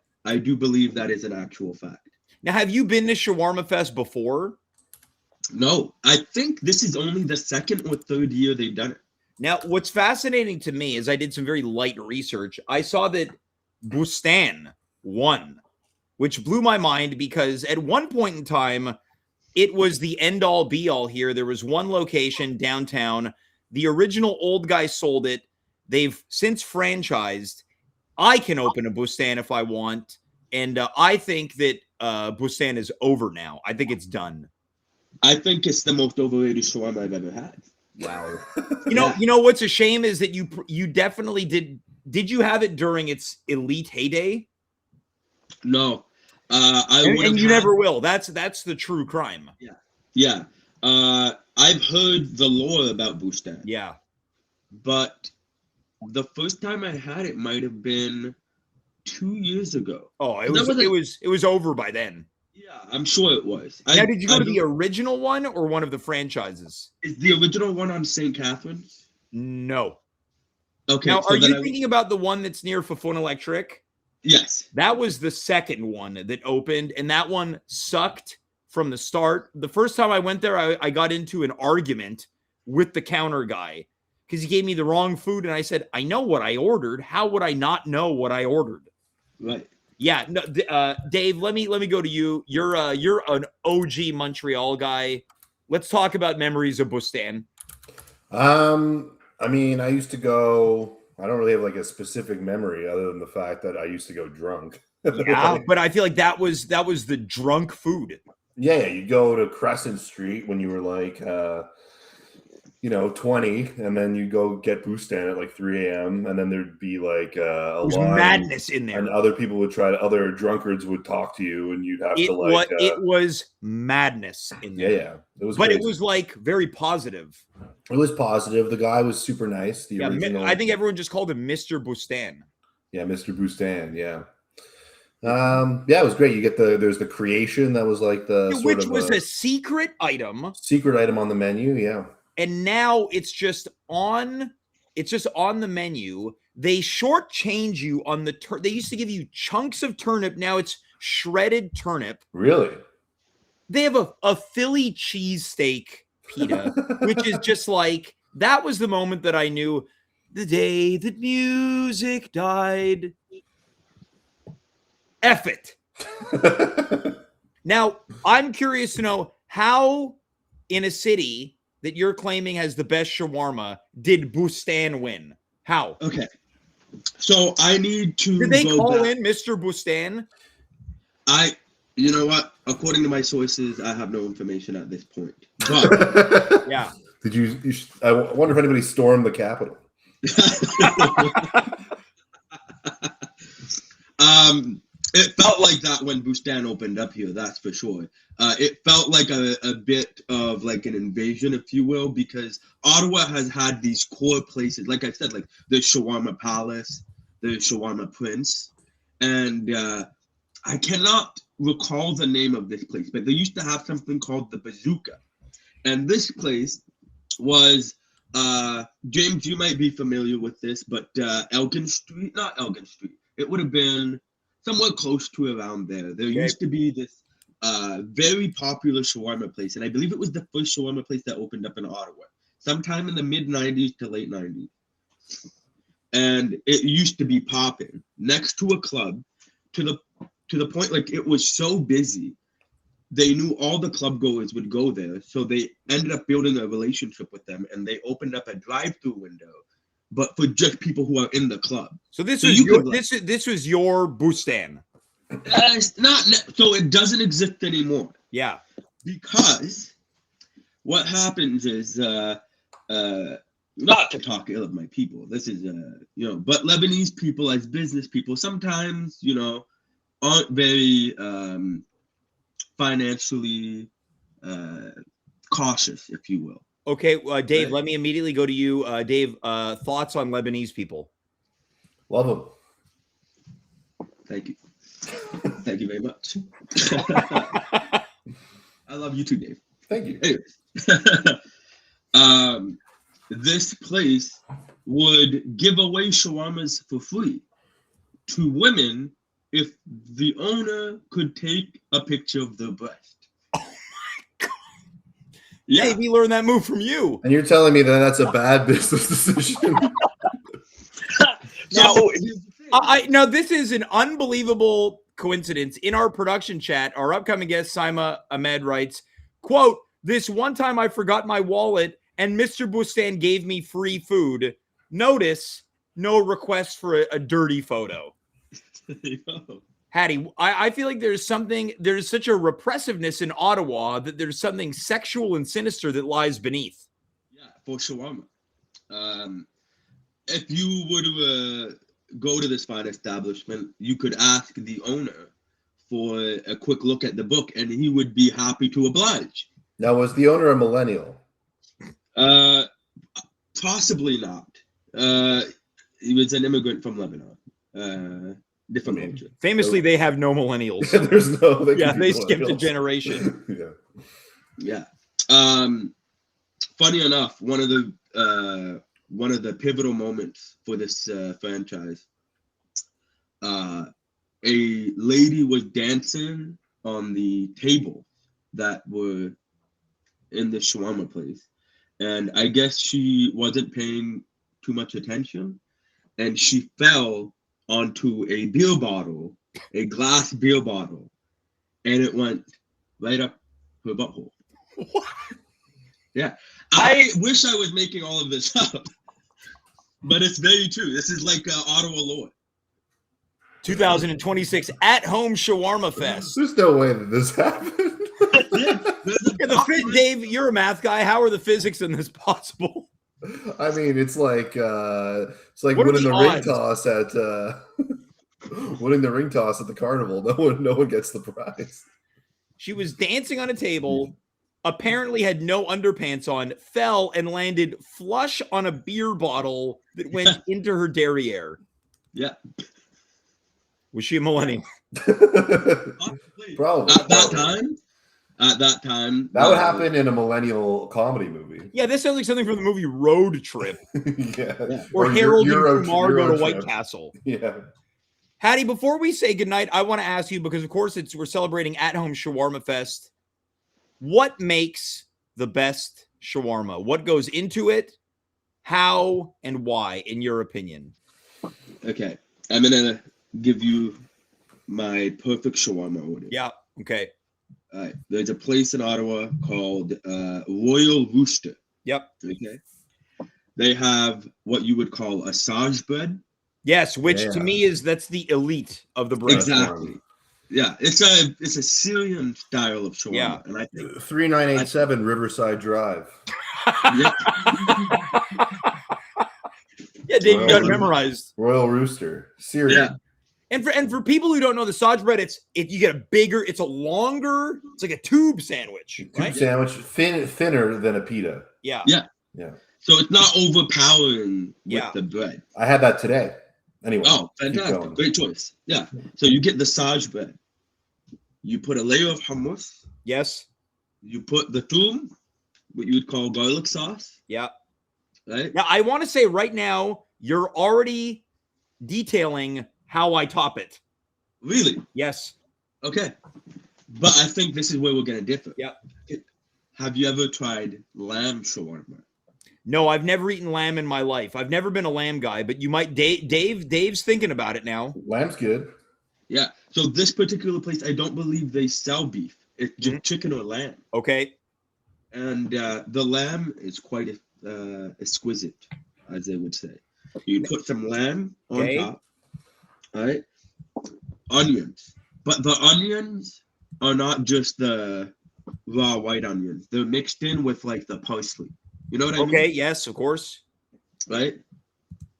Speaker 3: do believe that is an actual fact.
Speaker 1: Now, have you been to Shawarma Fest before?
Speaker 3: No, I think this is only the second or third year they've done it.
Speaker 1: Now, what's fascinating to me is I did some very light research. I saw that Bustan won, which blew my mind because at one point in time, it was the end-all be-all here. There was one location downtown. The original old guy sold it. They've since franchised. I can open a Bustan if I want, and I think that Bustan is over now. I think it's done.
Speaker 3: I think it's the most overrated shawarma I've ever had.
Speaker 1: Wow. You know what's a shame is that you definitely did. Did you have it during its elite heyday?
Speaker 3: No,
Speaker 1: and you never will. That's the true crime.
Speaker 3: Yeah. I've heard the lore about Bustan.
Speaker 1: Yeah,
Speaker 3: but the first time I had it might have been 2 years ago.
Speaker 1: Oh, it was over by then.
Speaker 3: Yeah, I'm sure it was.
Speaker 1: Now, did you go to the original one or one of the franchises?
Speaker 3: Is the original one on St. Catharines?
Speaker 1: No.
Speaker 3: Okay.
Speaker 1: Now, are you thinking about the one that's near Fafun Electric?
Speaker 3: Yes.
Speaker 1: That was the second one that opened, and that one sucked from the start. The first time I went there, I got into an argument with the counter guy because he gave me the wrong food, and I said, I know what I ordered. How would I not know what I ordered?
Speaker 3: Right.
Speaker 1: Yeah, no, Dave, let me go to you. You're an OG Montreal guy. Let's talk about memories of Bustan.
Speaker 2: I mean, I used to go. I don't really have like a specific memory other than the fact that I used to go drunk.
Speaker 1: Yeah, but I feel like that was the drunk food.
Speaker 2: Yeah, you go to Crescent Street when you were like 20, and then you go get Bustan at like 3 a.m. and then there'd be like a line,
Speaker 1: madness in there,
Speaker 2: and other people would other drunkards would talk to you, and you'd have to like.
Speaker 1: It was madness in there.
Speaker 2: Yeah, it was.
Speaker 1: But
Speaker 2: crazy.
Speaker 1: It was like very positive.
Speaker 2: It was positive. The guy was super nice. The original.
Speaker 1: I think everyone just called him Mr. Bustan.
Speaker 2: Yeah, Mr. Bustan. Yeah. It was great. You get there's the creation that was like
Speaker 1: which was a secret item.
Speaker 2: Secret item on the menu. Yeah.
Speaker 1: And now it's just on the menu. They shortchange you on the they used to give you chunks of turnip. Now it's shredded turnip.
Speaker 2: Really?
Speaker 1: They have a Philly cheesesteak pita, which is just like, that was the moment that I knew the day that music died. F it. Now, I'm curious to know how in a city that you're claiming has the best shawarma did Bustan win? How?
Speaker 3: Okay. So I need to.
Speaker 1: Did they call in Mr. Bustan?
Speaker 3: You know what? According to my sources, I have no information at this point. But
Speaker 1: yeah.
Speaker 2: Did you I wonder if anybody stormed the Capitol.
Speaker 3: It felt like that when Bustan opened up here, that's for sure. It felt like a bit of like an invasion, if you will, because Ottawa has had these core places, like I said, like the Shawarma Palace, the Shawarma Prince, and I cannot recall the name of this place, but they used to have something called the Bazooka. And this place was, James, you might be familiar with this, but not Elgin Street. It would have been somewhere close to around there. There used to be this very popular shawarma place, and I believe it was the first shawarma place that opened up in Ottawa, sometime in the mid-'90s to late 90s. And it used to be popping next to a club to the point like it was so busy, they knew all the club goers would go there, so they ended up building a relationship with them, and they opened up a drive-through window, but for just people who are in the club.
Speaker 1: So this was your Bustan.
Speaker 3: It's not so it doesn't exist anymore.
Speaker 1: Yeah,
Speaker 3: because what happens is not to talk ill of my people. This is but Lebanese people as business people sometimes aren't very financially cautious, if you will.
Speaker 1: Okay, Dave, right. Let me immediately go to you. Dave, thoughts on Lebanese people? Love them.
Speaker 3: Thank you. Thank you very much. I love you too, Dave.
Speaker 2: Thank you.
Speaker 3: Anyways, this place would give away shawarmas for free to women if the owner could take a picture of the breast. Yeah.
Speaker 1: Hey, we learned that move from you.
Speaker 2: And you're telling me that that's a bad business decision?
Speaker 1: Now,
Speaker 3: here's the thing.
Speaker 1: now this is an unbelievable coincidence. In our production chat, our upcoming guest, Saima Ahmed, writes, quote, "This one time I forgot my wallet and Mr. Bustan gave me free food. Notice, no request for a dirty photo." Haddy, I feel like there's such a repressiveness in Ottawa that there's something sexual and sinister that lies beneath.
Speaker 3: Yeah, for shawarma. If you were to go to this fine establishment, you could ask the owner for a quick look at the book, and he would be happy to oblige.
Speaker 2: Now, was the owner a millennial?
Speaker 3: Possibly not. He was an immigrant from Lebanon. Different culture.
Speaker 1: Famously, they have no millennials.
Speaker 2: There's no.
Speaker 1: They skipped a generation.
Speaker 2: Yeah.
Speaker 3: Funny enough, one of the pivotal moments for this franchise, a lady was dancing on the table that were in the shawarma place, and I guess she wasn't paying too much attention, and she fell onto a beer bottle, a glass beer bottle, and it went right up her butthole.
Speaker 1: What?
Speaker 3: Yeah. I wish I was making all of this up, but it's very true. This is like Ottawa lore.
Speaker 1: 2026 At Home Shawarma Fest.
Speaker 2: There's no way that this happened.
Speaker 1: Dave, you're a math guy. How are the physics in this possible?
Speaker 2: I mean, it's like
Speaker 1: What are
Speaker 2: winning
Speaker 1: the
Speaker 2: the ring
Speaker 1: odds?
Speaker 2: toss at winning the ring toss at the carnival. No one gets the prize.
Speaker 1: She was dancing on a table, apparently had no underpants on, fell and landed flush on a beer bottle that went into her derriere.
Speaker 3: Yeah.
Speaker 1: Was she a millennial?
Speaker 2: Probably.
Speaker 3: At that time,
Speaker 2: That would happen in a millennial comedy movie.
Speaker 1: Yeah, this sounds like something from the movie Road Trip.
Speaker 2: Yeah.
Speaker 1: Or Harold and Kumar go to
Speaker 2: Trip.
Speaker 1: White Castle.
Speaker 2: Yeah.
Speaker 1: Hattie, before we say goodnight, I want to ask you, because of course we're celebrating At Home Shawarma Fest. What makes the best shawarma? What goes into it? How and why, in your opinion?
Speaker 3: Okay. I'm going to give you my perfect shawarma order.
Speaker 1: Yeah, okay.
Speaker 3: All right. There's a place in Ottawa called Royal Rooster.
Speaker 1: Yep.
Speaker 3: Okay. They have what you would call a sage bread.
Speaker 1: Yes, which to me that's the elite of the bread.
Speaker 3: Exactly. Yeah, it's a Syrian style of shawarma,
Speaker 1: Yeah.
Speaker 3: and I think
Speaker 2: 3987 Riverside Drive.
Speaker 3: Yeah.
Speaker 1: Yeah, Dave, you got it memorized.
Speaker 2: Royal Rooster, Syria.
Speaker 3: Yeah.
Speaker 1: And for people who don't know the sage bread, you get a bigger, it's a longer, it's like a tube sandwich. Right?
Speaker 2: Sandwich, thinner than a pita.
Speaker 1: Yeah.
Speaker 3: Yeah.
Speaker 2: Yeah.
Speaker 3: So it's not overpowering with the bread.
Speaker 2: I had that today. Anyway.
Speaker 3: Oh, fantastic. Great choice. Yeah. So you get the sage bread. You put a layer of hummus.
Speaker 1: Yes.
Speaker 3: You put the thum, what you would call garlic sauce.
Speaker 1: Yeah.
Speaker 3: Right?
Speaker 1: Now, I want to say right now, you're already detailing how I top it.
Speaker 3: Really?
Speaker 1: Yes.
Speaker 3: Okay. But I think this is where we're going to differ.
Speaker 1: Yeah.
Speaker 3: Have you ever tried lamb shawarma?
Speaker 1: No, I've never eaten lamb in my life. I've never been a lamb guy, but you might. Dave's thinking about it now.
Speaker 2: Lamb's good.
Speaker 3: Yeah. So this particular place, I don't believe they sell beef. It's just chicken or lamb.
Speaker 1: Okay.
Speaker 3: And the lamb is quite exquisite, as they would say. You put some lamb on top. All right. Onions. But the onions are not just the raw white onions. They're mixed in with like the parsley. You know what I mean?
Speaker 1: Okay, yes, of course.
Speaker 3: Right?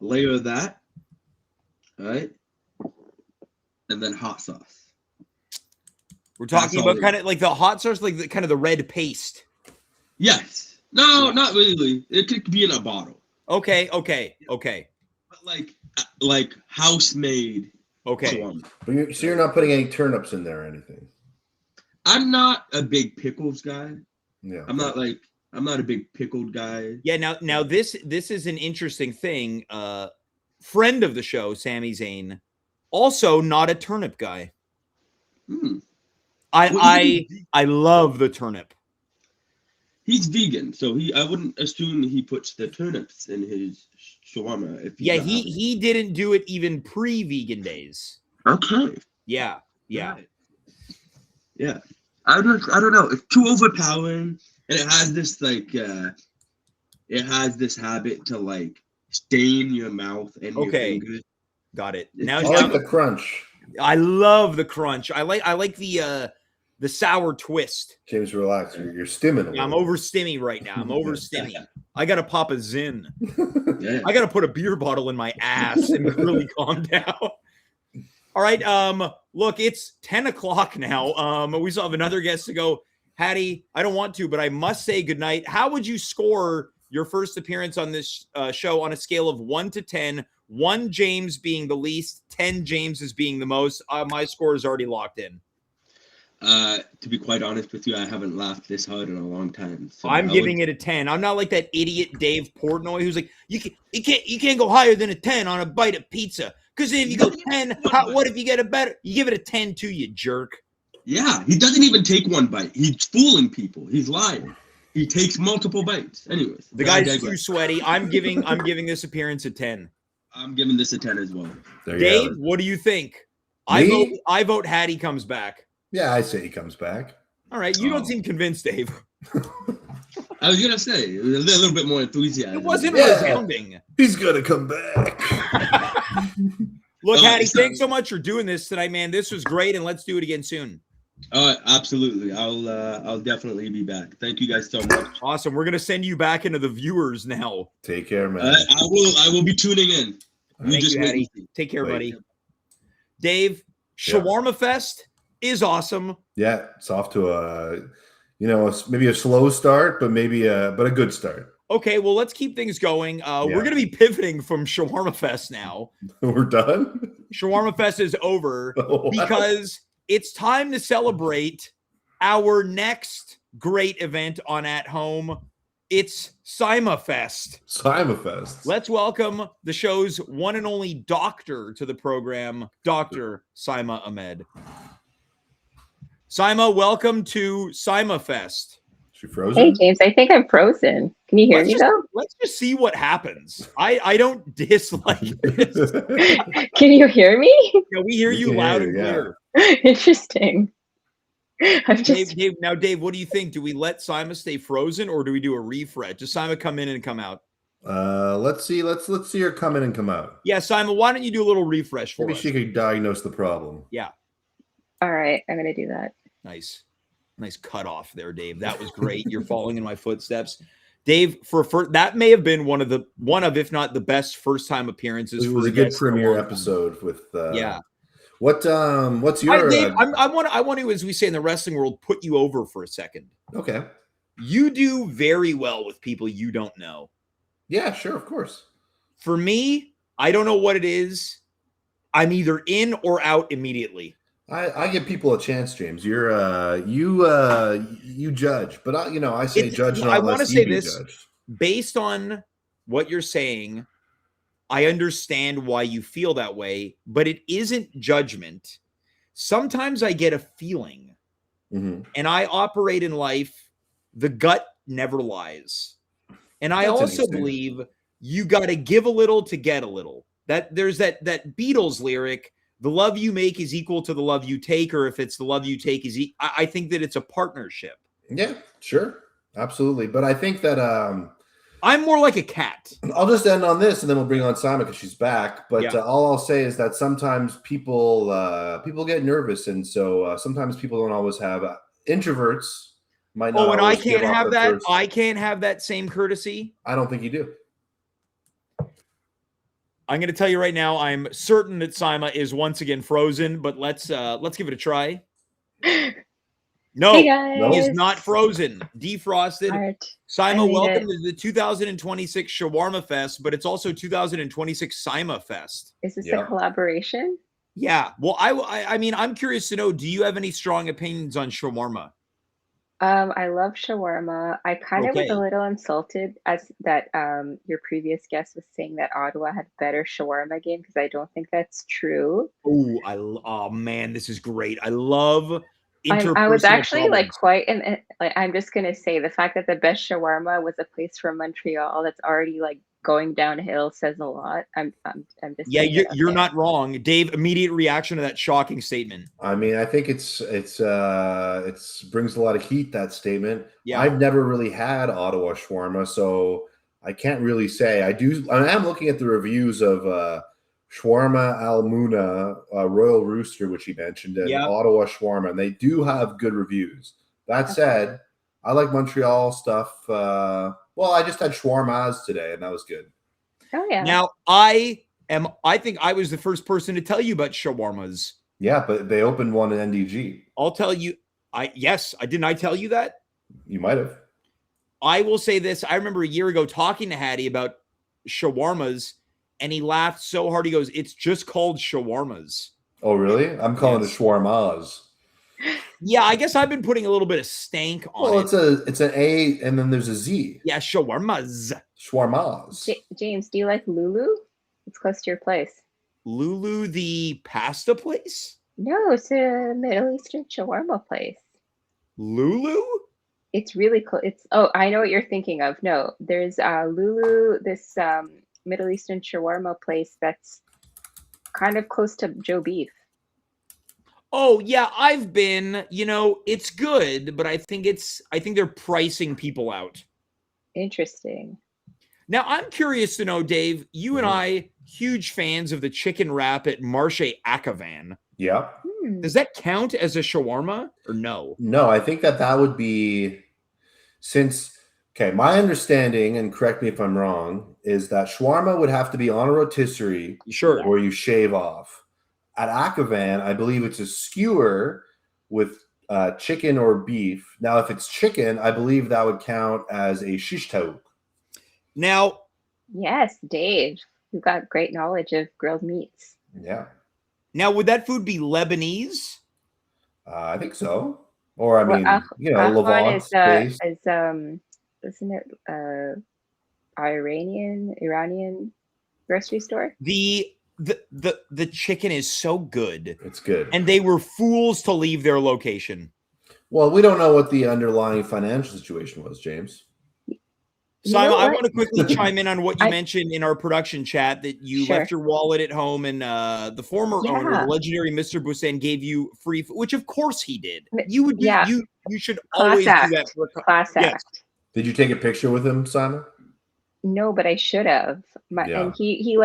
Speaker 3: Layer that. All right. And then hot sauce.
Speaker 1: We're talking about kind of like the hot sauce, like kind of the red paste.
Speaker 3: Yes. No, not really. It could be in a bottle.
Speaker 1: Okay.
Speaker 3: But like house made.
Speaker 1: Okay.
Speaker 3: Shawarma.
Speaker 2: So you're not putting any turnips in there or anything?
Speaker 3: I'm not a big pickles guy.
Speaker 2: Yeah.
Speaker 3: I'm not a big pickled guy.
Speaker 1: Yeah. Now this is an interesting thing. Friend of the show, Sami Zayn, Also, not a turnip guy.
Speaker 3: Hmm.
Speaker 1: I love the turnip.
Speaker 3: He's vegan, so I wouldn't assume he puts the turnips in his shawarma. If
Speaker 1: Yeah, he didn't do it even pre-vegan days.
Speaker 3: Okay.
Speaker 1: Yeah.
Speaker 3: Right. Yeah. I don't know. It's too overpowering, and it has this habit to like stain your mouth and your fingers.
Speaker 1: Got it.
Speaker 3: It's
Speaker 1: Now
Speaker 2: I like the crunch.
Speaker 1: I love the crunch. I like the sour twist.
Speaker 2: James, relax. You're stimming.
Speaker 1: Yeah, I'm over stimmy right now. I'm over stimmy. I gotta pop a Zin.
Speaker 3: Yeah.
Speaker 1: I gotta put a beer bottle in my ass and really calm down. All right. Look, it's 10 o'clock now. We still have another guest to go. Haddy, I don't want to, but I must say goodnight. How would you score your first appearance on this show on a scale of 1 to 10? 1 James being the least, 10 James as being the most. My score is already locked in.
Speaker 3: To be quite honest with you, I haven't laughed this hard in a long time. So
Speaker 1: I'm giving it a 10. I'm not like that idiot Dave Portnoy who's like, you can't go higher than a 10 on a bite of pizza. Because if you go 10, what if you get a better? You give it a 10 too, you jerk.
Speaker 3: Yeah, he doesn't even take one bite. He's fooling people. He's lying. He takes multiple bites. Anyways,
Speaker 1: the guy's too sweaty. I'm giving this appearance a 10.
Speaker 3: I'm giving this a 10 as well.
Speaker 1: Dave, what do you think? I vote Haddy comes back.
Speaker 2: Yeah, I say he comes back.
Speaker 1: All right, you don't seem convinced, Dave.
Speaker 3: I was gonna say a little bit more enthusiasm.
Speaker 1: It wasn't resounding.
Speaker 2: He's gonna come back.
Speaker 1: Look, Haddy, thanks so much for doing this tonight, man. This was great, and let's do it again soon.
Speaker 3: Absolutely. I'll definitely be back. Thank you guys so much.
Speaker 1: Awesome. We're gonna send you back into the viewers now.
Speaker 2: Take care, man.
Speaker 3: I will be tuning in.
Speaker 1: Thank you, Haddy. Take care, buddy. Dave, Shawarma Fest is awesome.
Speaker 2: Yeah, it's off to maybe a slow start, but a good start.
Speaker 1: Okay, well, let's keep things going. We're going to be pivoting from Shawarma Fest now.
Speaker 2: We're done?
Speaker 1: Shawarma Fest is over because it's time to celebrate our next great event on At Home. It's Saima Fest.
Speaker 2: Saima Fest.
Speaker 1: Let's welcome the show's one and only doctor to the program, Dr. Saima Ahmed. Saima, welcome to Saima Fest.
Speaker 2: She frozen?
Speaker 4: Hey, James, I think I'm frozen. Can you hear me, though?
Speaker 1: Let's just see what happens. I don't dislike this.
Speaker 4: Can you hear me?
Speaker 1: Yeah, we hear you loud and clear.
Speaker 4: Interesting.
Speaker 1: Dave, what do you think? Do we let Saima stay frozen or do we do a refresh? Does Saima come in and come out?
Speaker 2: Let's see her come in and come out.
Speaker 1: Yeah, Saima, why don't you do a little refresh for us?
Speaker 2: Maybe she could diagnose the problem.
Speaker 1: Yeah.
Speaker 4: All right, I'm going to do that.
Speaker 1: Nice cut off there, Dave. That was great. You're following in my footsteps. Dave, for that may have been one of if not the best first time appearances.
Speaker 2: It was a good premiere episode with What's your
Speaker 1: Dave, I want to, as we say in the wrestling world, put you over for a second.
Speaker 2: Okay.
Speaker 1: You do very well with people you don't know.
Speaker 2: Yeah, sure, of course.
Speaker 1: For me, I don't know what it is. I'm either in or out immediately.
Speaker 2: I give people a chance, James. You judge, but I say judge.
Speaker 1: I want to say this judged. Based on what you're saying. I understand why you feel that way, but it isn't judgment. Sometimes I get a feeling, and I operate in life. The gut never lies, and I also believe you got to give a little to get a little. That there's that Beatles lyric. The love you make is equal to the love you take, or if it's the love you take is, I think that it's a partnership.
Speaker 2: Yeah, sure. Absolutely. But I think that,
Speaker 1: I'm more like a cat.
Speaker 2: I'll just end on this and then we'll bring on Saima because she's back. But all I'll say is that sometimes people get nervous. And so sometimes people don't always have introverts might not.
Speaker 1: Oh, and I can't have that. First. I can't have that same courtesy.
Speaker 2: I don't think you do.
Speaker 1: I'm going to tell you right now, I'm certain that Saima is once again frozen, but let's give it a try. No, he is not frozen. Defrosted. Right. Saima, welcome to the 2026 Shawarma Fest, but it's also 2026 Saima Fest.
Speaker 4: Is this a collaboration?
Speaker 1: Yeah. Well, I mean, I'm curious to know, do you have any strong opinions on shawarma?
Speaker 4: I love shawarma. I kind of was a
Speaker 1: Okay.
Speaker 4: little insulted as that your previous guest was saying that Ottawa had better shawarma game because I don't think that's true.
Speaker 1: Oh, oh man, this is great. I love
Speaker 4: I was
Speaker 1: interpersonal
Speaker 4: actually like
Speaker 1: problems.
Speaker 4: quite and like I'm just gonna say the fact that the best shawarma was a place from Montreal that's already like going downhill says a lot. I'm just
Speaker 1: Yeah,
Speaker 4: putting it out
Speaker 1: you're
Speaker 4: there.
Speaker 1: not wrong. Dave, immediate reaction to that shocking statement.
Speaker 2: I mean, I think it's brings a lot of heat, that statement.
Speaker 1: Yeah.
Speaker 2: I've never really had Ottawa shawarma, so I can't really say. I am looking at the reviews of Shawarma Al Muna, Royal Rooster, which he mentioned, and
Speaker 1: Yeah.
Speaker 2: Ottawa shawarma, and they do have good reviews. That
Speaker 4: Okay.
Speaker 2: said, I like Montreal stuff. Well, I just had shawarmas today, and that was good.
Speaker 4: Oh yeah.
Speaker 1: Now, I think I was the first person to tell you about shawarmas.
Speaker 2: Yeah, but they opened one in NDG.
Speaker 1: I'll tell you, yes, I didn't I tell you that?
Speaker 2: You might have.
Speaker 1: I will say this. I remember a year ago talking to Haddy about shawarmas, and he laughed so hard. He goes, "It's just called shawarmas."
Speaker 2: Oh, really? I'm calling
Speaker 1: Yes.
Speaker 2: it shawarmas.
Speaker 1: Yeah, I guess I've been putting a little bit of stank on
Speaker 2: Well,
Speaker 1: it.
Speaker 2: it's an A and then there's a Z.
Speaker 1: Yeah, shawarmas.
Speaker 2: Shawarmas.
Speaker 4: James, do you like Lulu? It's close to your place.
Speaker 1: Lulu, the pasta place?
Speaker 4: No, it's a Middle Eastern shawarma place.
Speaker 1: Lulu?
Speaker 4: It's really close. I know what you're thinking of. No, there's Lulu, this Middle Eastern shawarma place that's kind of close to Joe Beef.
Speaker 1: Oh, yeah, I've been, it's good, but I think they're pricing people out.
Speaker 4: Interesting.
Speaker 1: Now, I'm curious to know, Dave, you and I, huge fans of the chicken wrap at Marché Akavan.
Speaker 2: Yeah.
Speaker 1: Does that count as a shawarma or no?
Speaker 2: No, I think that would be my understanding, and correct me if I'm wrong, is that shawarma would have to be on a rotisserie
Speaker 1: Sure.
Speaker 2: where you shave off. At Akavan, I believe it's a skewer with chicken or beef. Now, if it's chicken, I believe that would count as a shish taouk.
Speaker 1: Now,
Speaker 4: yes, Dave, you've got great knowledge of grilled meats.
Speaker 2: Yeah.
Speaker 1: Now, would that food be Lebanese?
Speaker 2: I think so. Or I mean,
Speaker 4: Kaufman
Speaker 2: Levant based.
Speaker 4: Isn't it Iranian grocery store?
Speaker 1: The chicken is so good.
Speaker 2: It's good.
Speaker 1: And they were fools to leave their location.
Speaker 2: Well, we don't know what the underlying financial situation was, James.
Speaker 1: Saima, I want to quickly chime in on what you mentioned in our production chat, that you
Speaker 4: Sure.
Speaker 1: left your wallet at home and the former owner, the legendary Mr. Bussen, gave you free food, which of course he did. You would do, you should always do that.
Speaker 4: Class act.
Speaker 2: Did you take a picture with him, Simon?
Speaker 4: No, but I should have. And he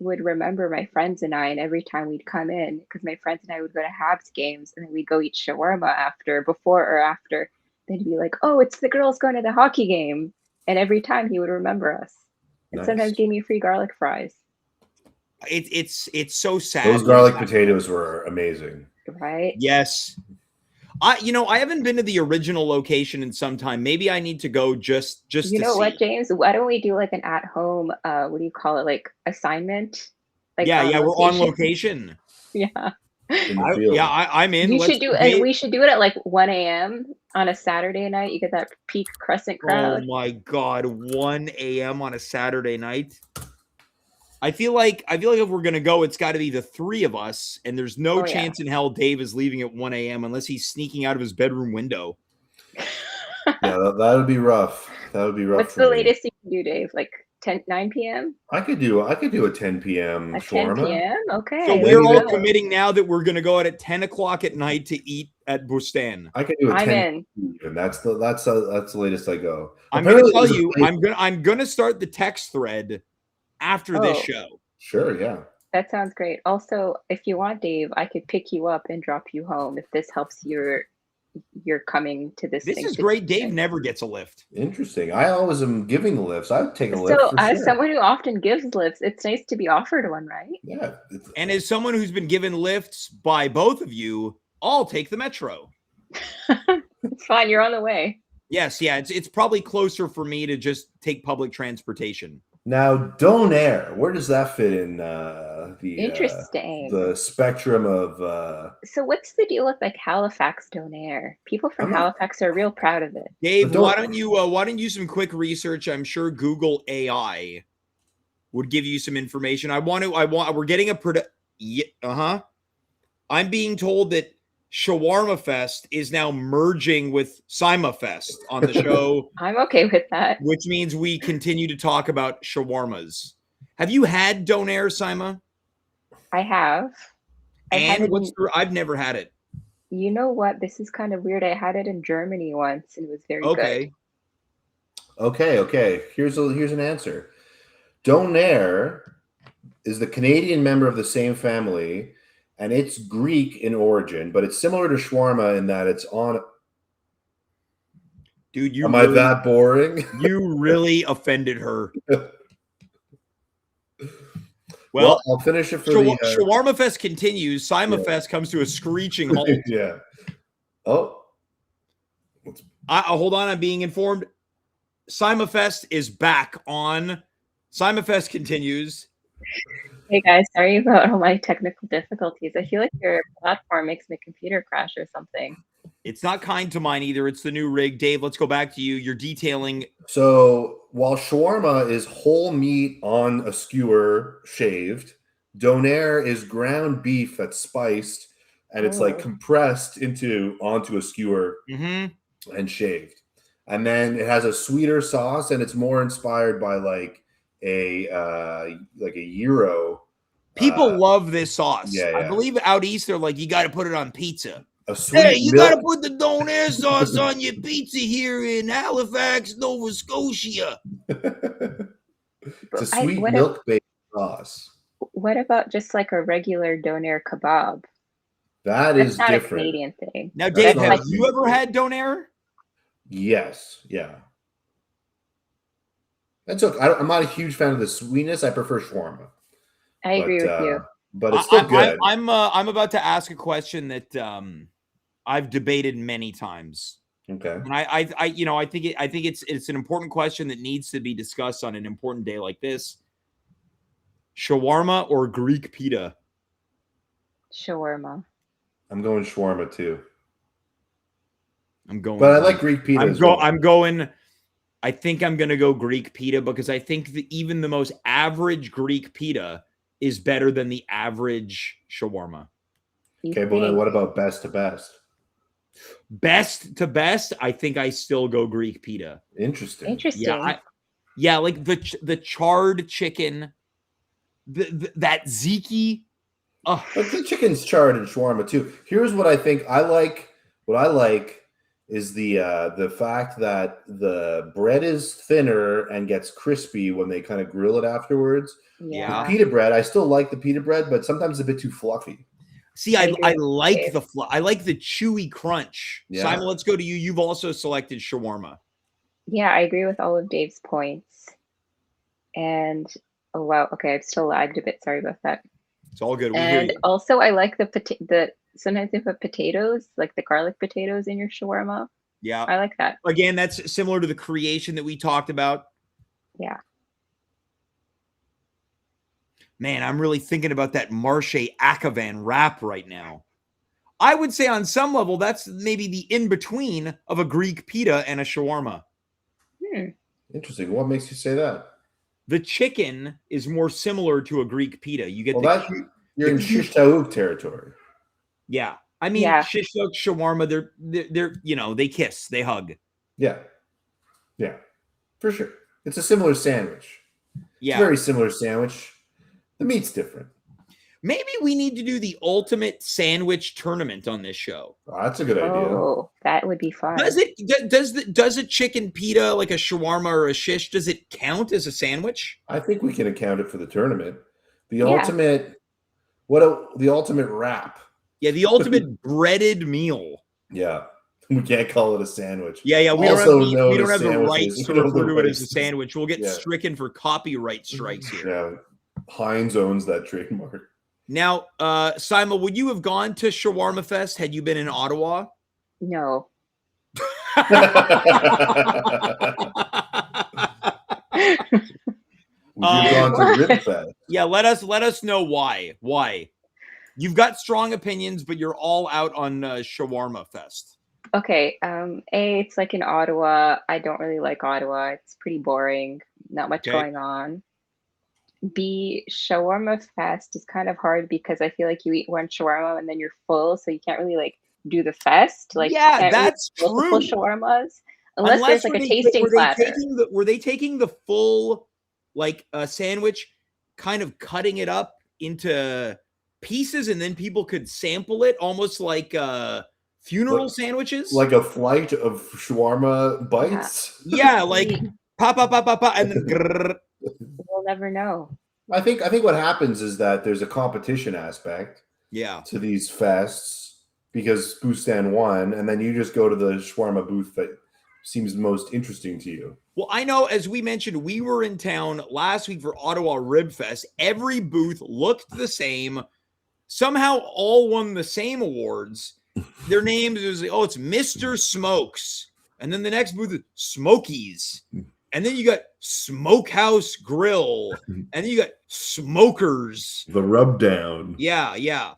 Speaker 4: would remember my friends and I, and every time we'd come in, because my friends and I would go to Habs games and then we'd go eat shawarma before or after. They'd be like, "Oh, it's the girls going to the hockey game." And every time he would remember us. And sometimes gave me free garlic fries.
Speaker 1: It's so sad.
Speaker 2: Those garlic potatoes were amazing.
Speaker 4: Right?
Speaker 1: Yes. I haven't been to the original location in some time. Maybe I need to go just to see.
Speaker 4: What, James? Why don't we do like an at-home, what do you call it? Like assignment? Like
Speaker 1: we're on location.
Speaker 4: Yeah.
Speaker 1: I'm in.
Speaker 4: We should do it at like 1 a.m. on a Saturday night. You get that peak crescent crowd.
Speaker 1: Oh my God, 1 a.m. on a Saturday night. I feel like if we're gonna go, it's got to be the three of us, and there's no chance in hell Dave is leaving at 1 a.m. unless he's sneaking out of his bedroom window.
Speaker 2: Yeah, that would be rough. That would be rough.
Speaker 4: What's the latest you can do, Dave? Like 9 p.m.
Speaker 2: I could do a 10 p.m. shawarma.
Speaker 4: 10 p.m. Okay.
Speaker 1: So we're all committing now that we're going to go out at 10 o'clock at night to eat at Bustan.
Speaker 2: I could do a 10
Speaker 4: in.
Speaker 2: And that's the latest I go.
Speaker 1: I'm going to tell you, I'm going to start the text thread after this show.
Speaker 2: Sure, yeah.
Speaker 4: That sounds great. Also, if you want, Dave, I could pick you up and drop you home if this helps you're coming to this.
Speaker 1: This is great. Dave never gets a lift.
Speaker 2: Interesting. I always am giving the lifts. I'd take a lift.
Speaker 4: So, as someone who often gives lifts, it's nice to be offered one, right?
Speaker 2: Yeah.
Speaker 1: And as someone who's been given lifts by both of you, I'll take the metro.
Speaker 4: It's fine. You're on the way.
Speaker 1: Yes, yeah. It's probably closer for me to just take public transportation.
Speaker 2: Now, donair, where does that fit in
Speaker 4: Interesting.
Speaker 2: the spectrum of?
Speaker 4: So what's the deal with like Halifax donair? People from Halifax are real proud of it.
Speaker 1: Dave, why don't you do some quick research? I'm sure Google AI would give you some information. We're getting I'm being told that Shawarma Fest is now merging with Saima Fest on the show.
Speaker 4: I'm okay with that.
Speaker 1: Which means we continue to talk about shawarmas. Have you had donair, Saima?
Speaker 4: I have.
Speaker 1: I've never had it.
Speaker 4: You know what? This is kind of weird. I had it in Germany once and it was very good.
Speaker 2: Okay. Here's an answer. Donair is the Canadian member of the same family, and it's Greek in origin, but it's similar to shawarma in that it's on.
Speaker 1: Dude,
Speaker 2: I that boring?
Speaker 1: You really offended her.
Speaker 2: Well, I'll finish it for
Speaker 1: Shawarma Fest continues. Saima Fest comes to a screeching halt.
Speaker 2: Yeah. Oh.
Speaker 1: Hold on. I'm being informed. Saima Fest is back on. Saima Fest continues.
Speaker 4: Hey guys, sorry about all my technical difficulties. I feel like your platform makes my computer crash or something.
Speaker 1: It's not kind to mine either. It's the new rig. Dave, let's go back to you. You're detailing.
Speaker 2: So while shawarma is whole meat on a skewer shaved, donair is ground beef that's spiced and it's like compressed onto a skewer and shaved. And then it has a sweeter sauce and it's more inspired by like a gyro.
Speaker 1: People love this sauce.
Speaker 2: Yeah.
Speaker 1: I believe out east they're like, you got to put it on pizza.
Speaker 2: You
Speaker 1: got to put the donair sauce on your pizza here in Halifax, Nova Scotia.
Speaker 2: It's a sweet milk-based sauce.
Speaker 4: What about just like a regular donair kebab?
Speaker 2: That's
Speaker 4: is
Speaker 2: not
Speaker 4: different. A Canadian thing.
Speaker 1: Now, Dave, have you ever had donair?
Speaker 2: Yes. Yeah. That's okay. I'm not a huge fan of the sweetness. I prefer shawarma.
Speaker 4: I agree with you.
Speaker 2: But it's still good.
Speaker 1: I'm about to ask a question that I've debated many times.
Speaker 2: Okay.
Speaker 1: And I think it's an important question that needs to be discussed on an important day like this. Shawarma or Greek pita?
Speaker 4: Shawarma.
Speaker 2: I'm going shawarma too.
Speaker 1: But
Speaker 2: I like Greek pita.
Speaker 1: I think I'm going to go Greek pita because I think that even the most average Greek pita is better than the average shawarma.
Speaker 2: Okay, well then what about best to best?
Speaker 1: Best to best, I think I still go Greek pita.
Speaker 4: Interesting.
Speaker 1: Yeah, like the charred chicken, that ziki.
Speaker 2: But the chicken's charred in shawarma too. Here's what I think. What I like is the fact that the bread is thinner and gets crispy when they kind of grill it afterwards.
Speaker 4: Yeah.
Speaker 2: The pita bread, I still like the pita bread, but sometimes it's a bit too fluffy.
Speaker 1: See, I like I like the chewy crunch.
Speaker 2: Yeah.
Speaker 1: Simon, let's go to you. You've also selected shawarma.
Speaker 4: Yeah, I agree with all of Dave's points. And oh wow, okay, I've still lagged a bit. Sorry about that.
Speaker 1: It's all good.
Speaker 4: And also, I like the sometimes they put potatoes, like the garlic potatoes, in your shawarma.
Speaker 1: Yeah,
Speaker 4: I like that.
Speaker 1: Again, that's similar to the creation that we talked about.
Speaker 4: Yeah.
Speaker 1: Man, I'm really thinking about that Marche Akavan wrap right now. I would say on some level, that's maybe the in-between of a Greek pita and a shawarma.
Speaker 2: Interesting. What makes you say that?
Speaker 1: The chicken is more similar to a Greek pita. You get
Speaker 2: you're in shish taouk territory.
Speaker 1: Yeah. I mean, shish taouk, shawarma, they're they kiss, they hug.
Speaker 2: Yeah. Yeah. For sure. It's a similar sandwich.
Speaker 1: Yeah.
Speaker 2: It's a very similar sandwich. The meat's different.
Speaker 1: Maybe we need to do the ultimate sandwich tournament on this show.
Speaker 2: Oh, that's a good idea.
Speaker 4: Oh, that would be fun.
Speaker 1: Does a chicken pita, like a shawarma or a shish, does it count as a sandwich?
Speaker 2: I think we can account it for the tournament. The ultimate wrap.
Speaker 1: Yeah, the ultimate breaded meal.
Speaker 2: Yeah. We can't call it a sandwich.
Speaker 1: Yeah. We don't have the rights to refer to it as a sandwich. We'll get stricken for copyright strikes here.
Speaker 2: Yeah. Heinz owns that trademark.
Speaker 1: Now, Saima, would you have gone to Shawarma Fest had you been in Ottawa?
Speaker 4: No.
Speaker 2: You've gone to Rib Fest.
Speaker 1: Yeah, let us know why. Why? You've got strong opinions, but you're all out on Shawarma Fest.
Speaker 4: Okay. It's like in Ottawa. I don't really like Ottawa. It's pretty boring. Not much going on. B, Shawarma Fest is kind of hard because I feel like you eat one shawarma and then you're full, so you can't really like do the fest. Like,
Speaker 1: yeah, that's
Speaker 4: really
Speaker 1: true.
Speaker 4: Shawarmas, unless there's like a tasting platter.
Speaker 1: Were they taking the full like sandwich, kind of cutting it up into pieces, and then people could sample it, almost like funeral sandwiches,
Speaker 2: like a flight of shawarma bites?
Speaker 1: Yeah, like pop, and then grrr.
Speaker 4: We'll never know.
Speaker 2: I think what happens is that there's a competition aspect to these fests because booth stand won, and then you just go to the shawarma booth that seems most interesting to you.
Speaker 1: Well, I know, as we mentioned, we were in town last week for Ottawa Rib Fest. Every booth looked the same. Somehow all won the same awards. Their names was it's Mr. Smokes. And then the next booth is Smokies. And then you got Smokehouse Grill. And then you got Smokers.
Speaker 2: The Rub Down.
Speaker 1: Yeah.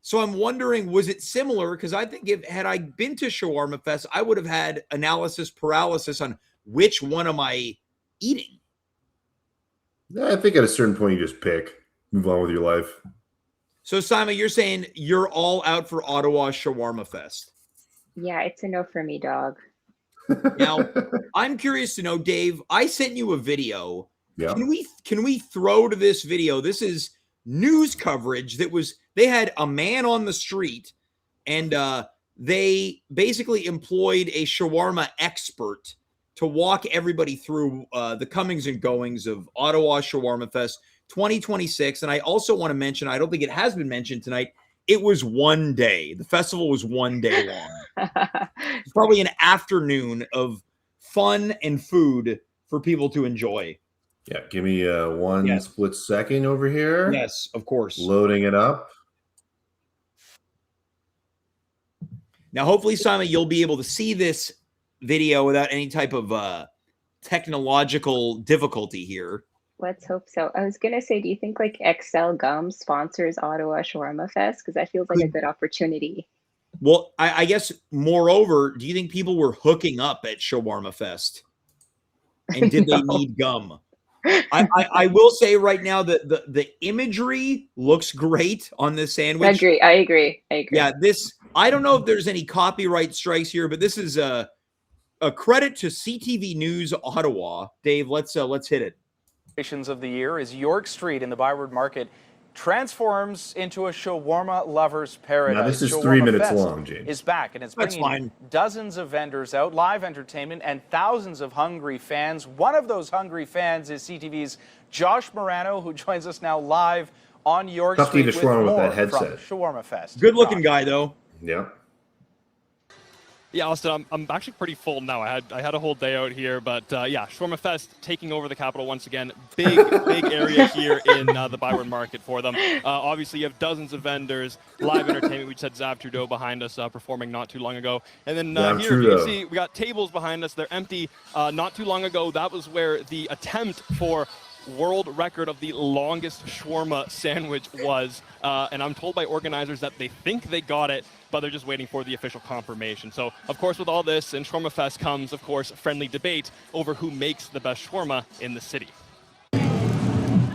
Speaker 1: So I'm wondering, was it similar? Because I think had I been to Shawarma Fest, I would have had analysis paralysis on which one am I eating.
Speaker 2: I think at a certain point you just pick. Move on with your life.
Speaker 1: So, Saima, you're saying you're all out for Ottawa Shawarma Fest?
Speaker 4: Yeah, it's a no for me, dog.
Speaker 1: Now, I'm curious to know, Dave, I sent you a video.
Speaker 2: Yeah.
Speaker 1: Can we throw to this video? This is news coverage they had a man on the street, and they basically employed a shawarma expert to walk everybody through the comings and goings of Ottawa Shawarma Fest 2026. And I also want to mention, I don't think it has been mentioned tonight, it was one day. The festival was one day long. It's probably an afternoon of fun and food for people to enjoy.
Speaker 2: Yeah, give me one split second over here.
Speaker 1: Yes, of course.
Speaker 2: Loading it up.
Speaker 1: Now, hopefully, Saima, you'll be able to see this video without any type of technological difficulty here.
Speaker 4: Let's hope so. I was going to say, do you think like XL Gum sponsors Ottawa Shawarma Fest? Because that feels like a good opportunity.
Speaker 1: Well, I guess, moreover, do you think people were hooking up at Shawarma Fest? And did they need gum? I will say right now that the imagery looks great on this sandwich.
Speaker 4: I agree.
Speaker 1: Yeah, I don't know if there's any copyright strikes here, but this is a credit to CTV News Ottawa. Dave, let's hit it.
Speaker 5: Of the year is York Street in the Byward Market transforms into a shawarma lover's paradise.
Speaker 2: Now this is
Speaker 5: Shawarma
Speaker 2: 3 minutes
Speaker 5: Fest
Speaker 2: long, James.
Speaker 5: Is back, and it's bringing dozens of vendors out, live entertainment, and thousands of hungry fans. One of those hungry fans is CTV's Josh Morano, who joins us now live on York Street with more
Speaker 2: with that headset.
Speaker 5: from Shawarma Fest.
Speaker 1: Good-looking guy, though.
Speaker 2: Yeah.
Speaker 6: Yeah, Austin, I'm actually pretty full now. I had a whole day out here, but yeah, Shawarma Fest taking over the capital once again. Big area here in the Byward Market for them. Obviously, you have dozens of vendors, live entertainment. We just had Zav Trudeau behind us performing not too long ago. And then here you can see we got tables behind us. They're empty. Not too long ago, that was where the attempt for world record of the longest shawarma sandwich was. And I'm told by organizers that they think they got it, but they're just waiting for the official confirmation. So, of course, with all this, and Shawarma Fest comes, of course, friendly debate over who makes the best shawarma in the city.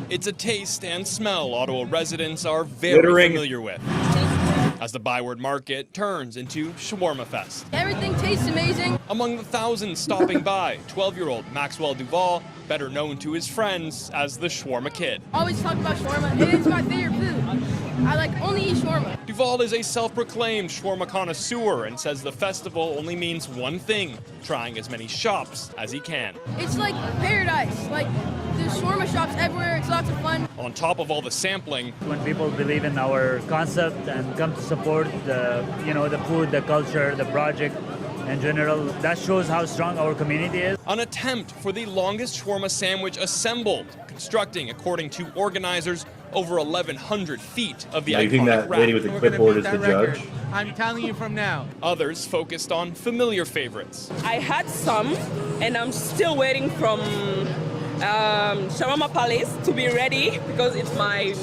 Speaker 6: It's a taste and smell Ottawa residents are very familiar with, as the Byward Market turns into Shawarma Fest.
Speaker 7: Everything tastes amazing.
Speaker 6: Among the thousands stopping by, 12-year-old Maxwell Duval, better known to his friends as the Shawarma Kid.
Speaker 7: Always talk about shawarma, and it's my favorite food. I only eat shawarma.
Speaker 6: Duval is a self-proclaimed shawarma connoisseur and says the festival only means one thing, trying as many shops as he can.
Speaker 7: It's like paradise. There's shawarma shops everywhere. It's lots of fun.
Speaker 6: On top of all the sampling,
Speaker 8: when people believe in our concept and come to support the food, the culture, the project in general, that shows how strong our community is.
Speaker 6: An attempt for the longest shawarma sandwich assembled, constructing, according to organizers, over 1,100 feet of the iconic
Speaker 2: you think that
Speaker 6: wrap.
Speaker 2: lady with the clipboard is the judge?
Speaker 9: I'm telling you from now.
Speaker 6: Others focused on familiar favorites.
Speaker 10: I had some, and I'm still waiting from Shawarma Palace to be ready because it's my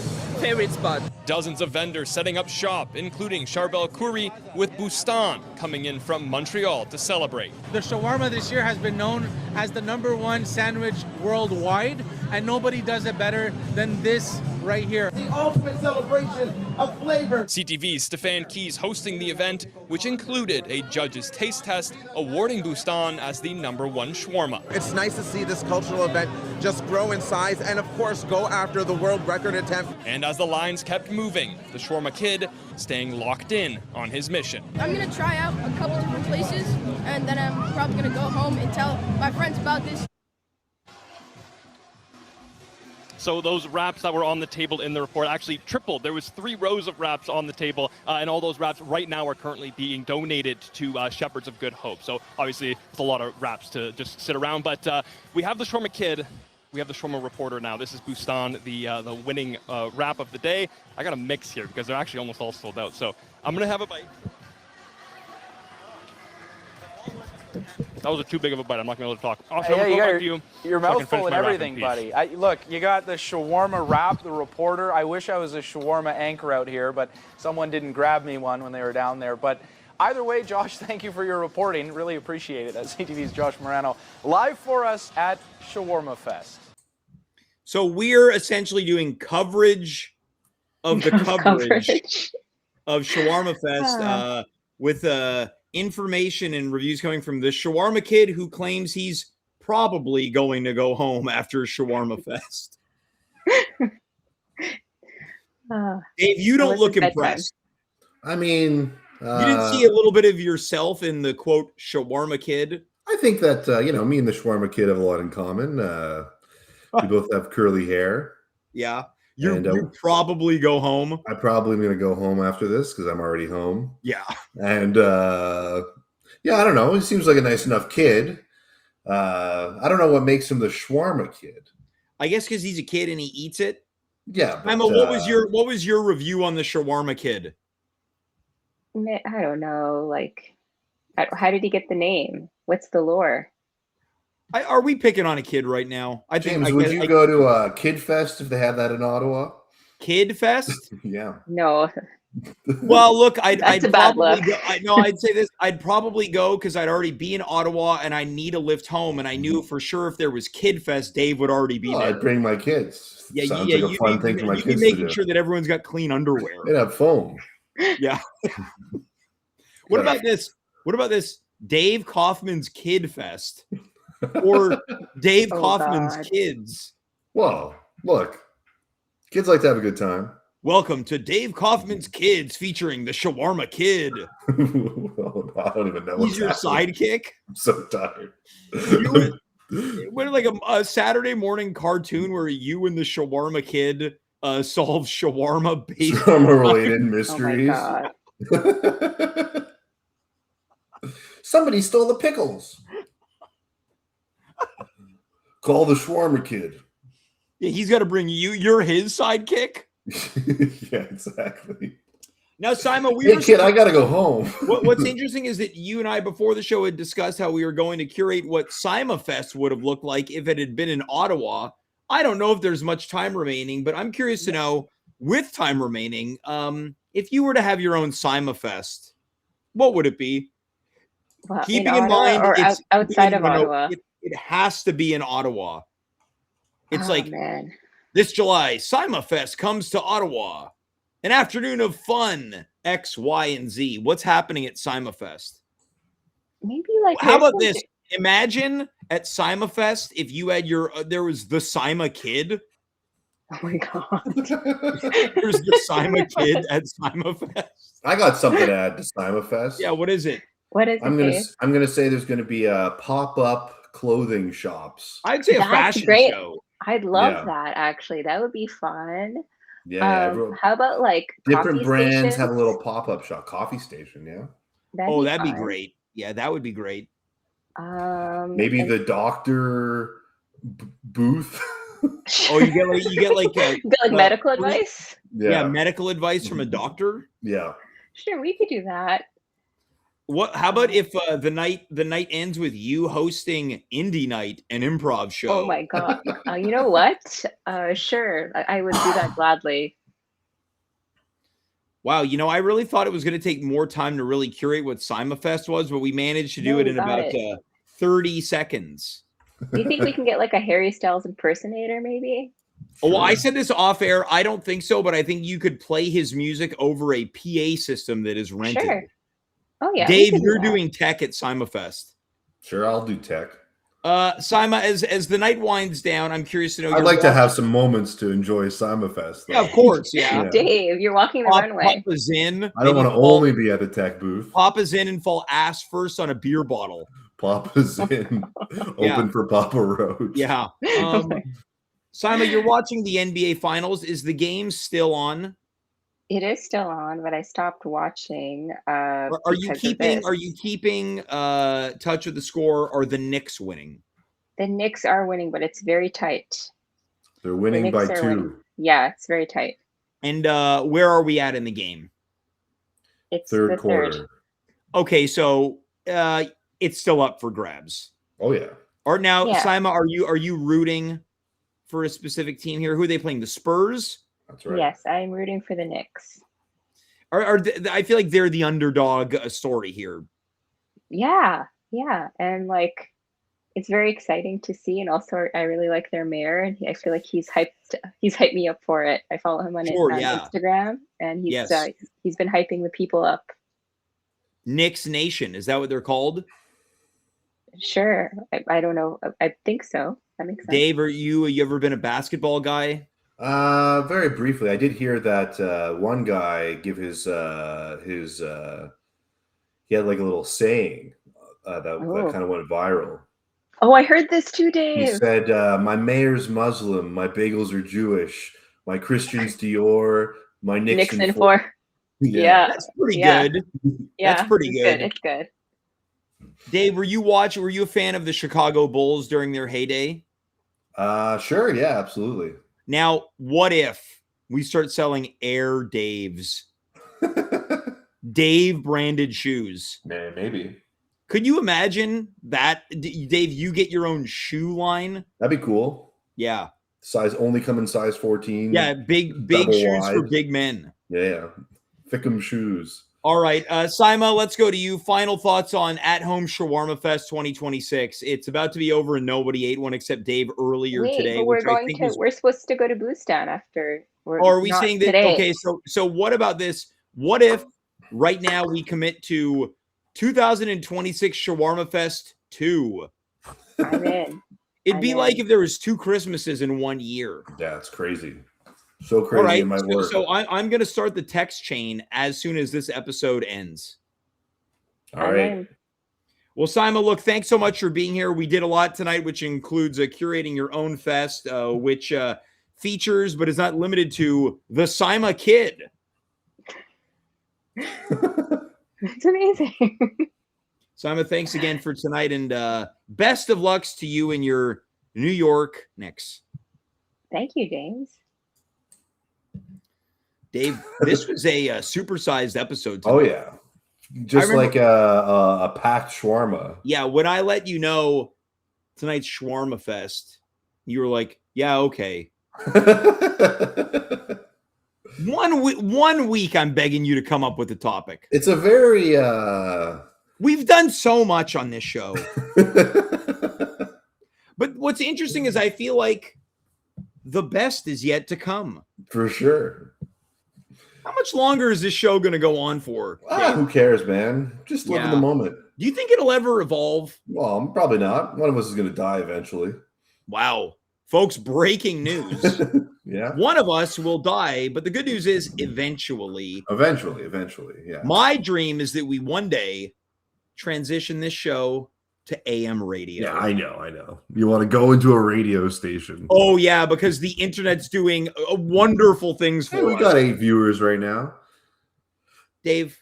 Speaker 10: favorite spot.
Speaker 6: Dozens of vendors setting up shop, including Charbel Khoury with Bustan coming in from Montreal to celebrate.
Speaker 9: The shawarma this year has been known as the #1 sandwich worldwide, and nobody does it better than this right here.
Speaker 11: The ultimate celebration of flavor.
Speaker 6: CTV's Stefan Keys hosting the event, which included a judge's taste test, awarding Bustan as the #1 shawarma.
Speaker 11: It's nice to see this cultural event just grow in size and, of course, go after the world record attempt.
Speaker 6: And as the lines kept moving, the shawarma kid staying locked in on his mission.
Speaker 7: I'm gonna try out a couple different places, and then I'm probably gonna go home and tell my friends about this.
Speaker 6: So those wraps that were on the table in the report actually tripled. There was 3 rows of wraps on the table, and all those wraps right now are currently being donated to Shepherds of Good Hope. So obviously it's a lot of wraps to just sit around, but we have the shawarma kid. We have the shawarma reporter now. This is Bustan, the winning wrap of the day. I got a mix here because they're actually almost all sold out. So I'm gonna have a bite. That was too big of a bite. I'm not going to be able to talk. Also,
Speaker 5: yeah,
Speaker 6: you got
Speaker 5: your mouth full and everything, buddy. Look, you got the shawarma wrap, the reporter. I wish I was a shawarma anchor out here, but someone didn't grab me one when they were down there. But either way, Josh, thank you for your reporting. Really appreciate it. That's CTV's Josh Morano live for us at Shawarma Fest.
Speaker 1: So we're essentially doing coverage of the coverage of Shawarma Fest with information and reviews coming from the shawarma kid who claims he's probably going to go home after Shawarma Fest. Dave, you don't look impressed.
Speaker 2: I mean,
Speaker 1: you didn't see a little bit of yourself in the quote shawarma kid.
Speaker 2: I think that me and the shawarma kid have a lot in common. We both have curly hair.
Speaker 1: Yeah. You probably go home.
Speaker 2: I probably am going to go home after this because I'm already home.
Speaker 1: Yeah.
Speaker 2: And I don't know. He seems like a nice enough kid. I don't know what makes him the shawarma kid.
Speaker 1: I guess because he's a kid and he eats it.
Speaker 2: Yeah. But,
Speaker 1: Emma, what was your review on the shawarma kid?
Speaker 4: I don't know. Like, how did he get the name? What's the lore?
Speaker 1: Are we picking on a kid right now?
Speaker 2: James, would you go to a Kid Fest if they had that in Ottawa?
Speaker 1: Kid Fest?
Speaker 2: Yeah.
Speaker 4: No.
Speaker 1: Well, look, I'd
Speaker 4: probably
Speaker 1: go. I'd say this. I'd probably go because I'd already be in Ottawa and I need a lift home. And I knew for sure if there was Kid Fest, Dave would already be there.
Speaker 2: I'd bring my kids.
Speaker 1: Yeah,
Speaker 2: Sounds like a fun thing for my kids to do.
Speaker 1: Making sure that everyone's got clean underwear.
Speaker 2: They'd have foam.
Speaker 1: Yeah. What about this? What about this? Dave Kaufman's Kid Fest. Or Dave Kaufman's
Speaker 4: God.
Speaker 1: Kids.
Speaker 2: Well, look, kids like to have a good time.
Speaker 1: Welcome to Dave Kaufman's Kids featuring the Shawarma Kid.
Speaker 2: Well, I don't even know.
Speaker 1: He's your sidekick?
Speaker 2: I'm so tired.
Speaker 1: What, like a Saturday morning cartoon where you and the Shawarma Kid solve shawarma-based
Speaker 2: shawarma-related mysteries.
Speaker 4: Oh my God.
Speaker 2: Somebody stole the pickles. Call the shawarma kid.
Speaker 1: Yeah, he's got to bring you. You're his sidekick.
Speaker 2: Yeah, exactly.
Speaker 1: Now, Saima,
Speaker 2: I got to go home.
Speaker 1: What's interesting is that you and I, before the show, had discussed how we were going to curate what Saima Fest would have looked like if it had been in Ottawa. I don't know if there's much time remaining, but I'm curious to know, with time remaining, if you were to have your own Saima Fest, what would it be?
Speaker 4: Well,
Speaker 1: Keeping in mind,
Speaker 4: or outside of Ottawa.
Speaker 1: It has to be in Ottawa. It's
Speaker 4: man.
Speaker 1: This July, Saima Fest comes to Ottawa. An afternoon of fun, X, Y, and Z. What's happening at Saima Fest?
Speaker 4: Maybe like.
Speaker 1: How about this? Imagine at Saima Fest if you had there was the Saima Kid.
Speaker 4: Oh my God.
Speaker 1: There's the Saima Kid at Saima Fest.
Speaker 2: I got something to add to Saima Fest.
Speaker 1: Yeah, what is it?
Speaker 4: What is it?
Speaker 2: I'm gonna say there's gonna be a pop-up clothing shops.
Speaker 1: I'd say a fashion show.
Speaker 4: I'd love that, actually. That would be fun.
Speaker 2: Yeah.
Speaker 4: How about like
Speaker 2: different brands stations? Have a little pop-up shop, coffee station, yeah.
Speaker 1: That'd be great. Yeah, that would be great.
Speaker 2: Maybe the doctor booth.
Speaker 1: Oh, you get like
Speaker 4: medical advice?
Speaker 1: Yeah, medical advice from a doctor.
Speaker 2: Yeah.
Speaker 4: Sure, we could do that.
Speaker 1: What? How about if the night ends with you hosting Indie Night, an improv show?
Speaker 4: Oh my God. You know what? Sure. I would do that gladly.
Speaker 1: Wow, I really thought it was going to take more time to really curate what Saima Fest was, but we managed to do it in about 30 seconds.
Speaker 4: Do you think we can get like a Harry Styles impersonator, maybe?
Speaker 1: Oh, well, I said this off air. I don't think so, but I think you could play his music over a PA system that is rented.
Speaker 4: Sure. Oh yeah.
Speaker 1: Dave, you're doing tech at Saima Fest.
Speaker 2: Sure, I'll do tech.
Speaker 1: Saima, as the night winds down, I'm curious to know.
Speaker 2: I'd like to have some moments to enjoy Saima Fest.
Speaker 1: Yeah, of course. Yeah.
Speaker 4: Dave, you're walking the runway.
Speaker 1: Papa's in.
Speaker 2: I don't want to only be at the tech booth.
Speaker 1: Papa's in and fall ass first on a beer bottle.
Speaker 2: Papa's in. Open for Papa Roach.
Speaker 1: Yeah. Saima, you're watching the NBA Finals. Is the game still on?
Speaker 4: It is still on, but I stopped watching.
Speaker 1: Are you keeping touch with the score? Or the Knicks winning?
Speaker 4: The Knicks are winning, but it's very tight.
Speaker 2: They're winning by 2.
Speaker 4: Winning. Yeah, it's very tight.
Speaker 1: And where are we at in the game?
Speaker 4: It's
Speaker 2: third
Speaker 4: the
Speaker 2: quarter.
Speaker 4: Third.
Speaker 1: Okay, so it's still up for grabs.
Speaker 2: Oh yeah.
Speaker 1: Or now, Saima, are you rooting for a specific team here? Who are they playing? The Spurs?
Speaker 2: That's right.
Speaker 4: Yes, I'm rooting for the Knicks.
Speaker 1: I feel like they're the underdog story here.
Speaker 4: Yeah, and like it's very exciting to see, and also I really like their mayor, and I feel like he's hyped me up for it. I follow him on Instagram, and he's been hyping the people up.
Speaker 1: Knicks Nation, is that what they're called?
Speaker 4: Sure, I don't know. I think so. That makes sense.
Speaker 1: Dave, you ever been a basketball guy?
Speaker 2: Very briefly, I did hear that one guy give his he had like a little saying that kind of went viral.
Speaker 4: Oh, I heard this too, Dave.
Speaker 2: He said, "My mayor's Muslim, my bagels are Jewish, my Christian's Dior, my Nixon for."
Speaker 4: Yeah,
Speaker 1: that's pretty good.
Speaker 4: Yeah,
Speaker 1: that's pretty good.
Speaker 4: It's good.
Speaker 1: Dave, were you a fan of the Chicago Bulls during their heyday?
Speaker 2: Sure, yeah, absolutely.
Speaker 1: Now, what if we start selling Air Daves? Dave branded shoes.
Speaker 2: Maybe.
Speaker 1: Could you imagine that, Dave, you get your own shoe line?
Speaker 2: That'd be cool.
Speaker 1: Yeah.
Speaker 2: Size only come in size 14.
Speaker 1: Yeah, big shoes wide. For big men.
Speaker 2: Yeah. Thickum shoes.
Speaker 1: All right. Saima, let's go to you. Final thoughts on At Home Shawarma Fest 2026. It's about to be over and nobody ate one except Dave earlier today.
Speaker 4: But we're supposed to go to Boostown after.
Speaker 1: Are we saying that? Today. Okay, so what about this? What if right now we commit to 2026 Shawarma Fest 2?
Speaker 4: I'm in.
Speaker 1: It'd be like if there was 2 Christmases in 1 year.
Speaker 2: Yeah, it's crazy. So crazy. All right, in my work.
Speaker 1: So I'm going to start the text chain as soon as this episode ends.
Speaker 2: All right.
Speaker 1: Well, Saima, look, thanks so much for being here. We did a lot tonight, which includes curating your own fest, which features, but is not limited to, the Saima Kid.
Speaker 4: It's amazing.
Speaker 1: Saima, thanks again for tonight, and best of lucks to you and your New York Knicks.
Speaker 4: Thank you, James.
Speaker 1: Dave, this was a supersized episode tonight.
Speaker 2: Oh, yeah. Just like a packed shawarma.
Speaker 1: Yeah, when I let you know tonight's Shawarma Fest, you were like, yeah, okay. 1 week, I'm begging you to come up with a topic.
Speaker 2: It's a very...
Speaker 1: We've done so much on this show. But what's interesting is I feel like the best is yet to come.
Speaker 2: For sure.
Speaker 1: How much longer is this show going to go on for?
Speaker 2: Who cares, man? Just live in the moment.
Speaker 1: Do you think it'll ever evolve?
Speaker 2: Well, probably not. One of us is going to die eventually.
Speaker 1: Wow. Folks, breaking news.
Speaker 2: Yeah.
Speaker 1: One of us will die, but the good news is eventually.
Speaker 2: Eventually, yeah.
Speaker 1: My dream is that we one day transition this show to AM radio.
Speaker 2: Yeah, I know. You want to go into a radio station.
Speaker 1: Oh, yeah, because the internet's doing wonderful things for us.
Speaker 2: We got 8 viewers right now.
Speaker 1: Dave,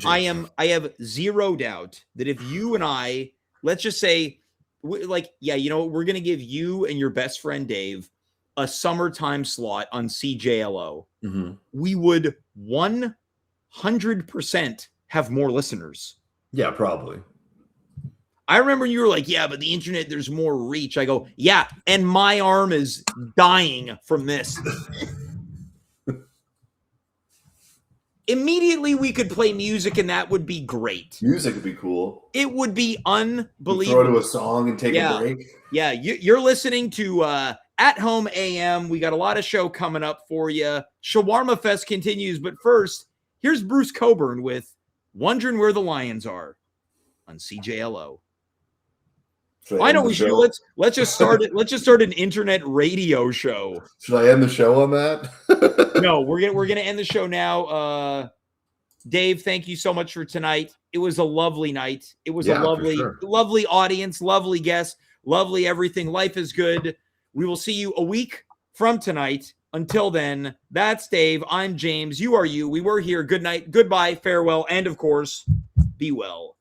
Speaker 1: I have zero doubt that if you and I, let's just say, we're going to give you and your best friend Dave a summertime slot on CJLO.
Speaker 2: Mm-hmm.
Speaker 1: We would 100% have more listeners.
Speaker 2: Yeah, probably.
Speaker 1: I remember you were like, yeah, but the internet, there's more reach. I go, yeah, and my arm is dying from this. Immediately we could play music and that would be great.
Speaker 2: Music would be cool.
Speaker 1: It would be unbelievable.
Speaker 2: Throw to a song and take a break.
Speaker 1: Yeah, you're listening to At Home AM. We got a lot of show coming up for you. Shawarma Fest continues, but first, here's Bruce Coburn with Wondering Where the Lions Are on CJLO. I know we should. Let's just start it. Let's just start an internet radio show.
Speaker 2: Should I end the show on that?
Speaker 1: No, we're gonna end the show now. Dave, thank you so much for tonight. It was a lovely night. It was a lovely audience, lovely guests, lovely everything. Life is good. We will see you a week from tonight. Until then, that's Dave. I'm James. You are you. We were here. Good night. Goodbye. Farewell. And of course, be well.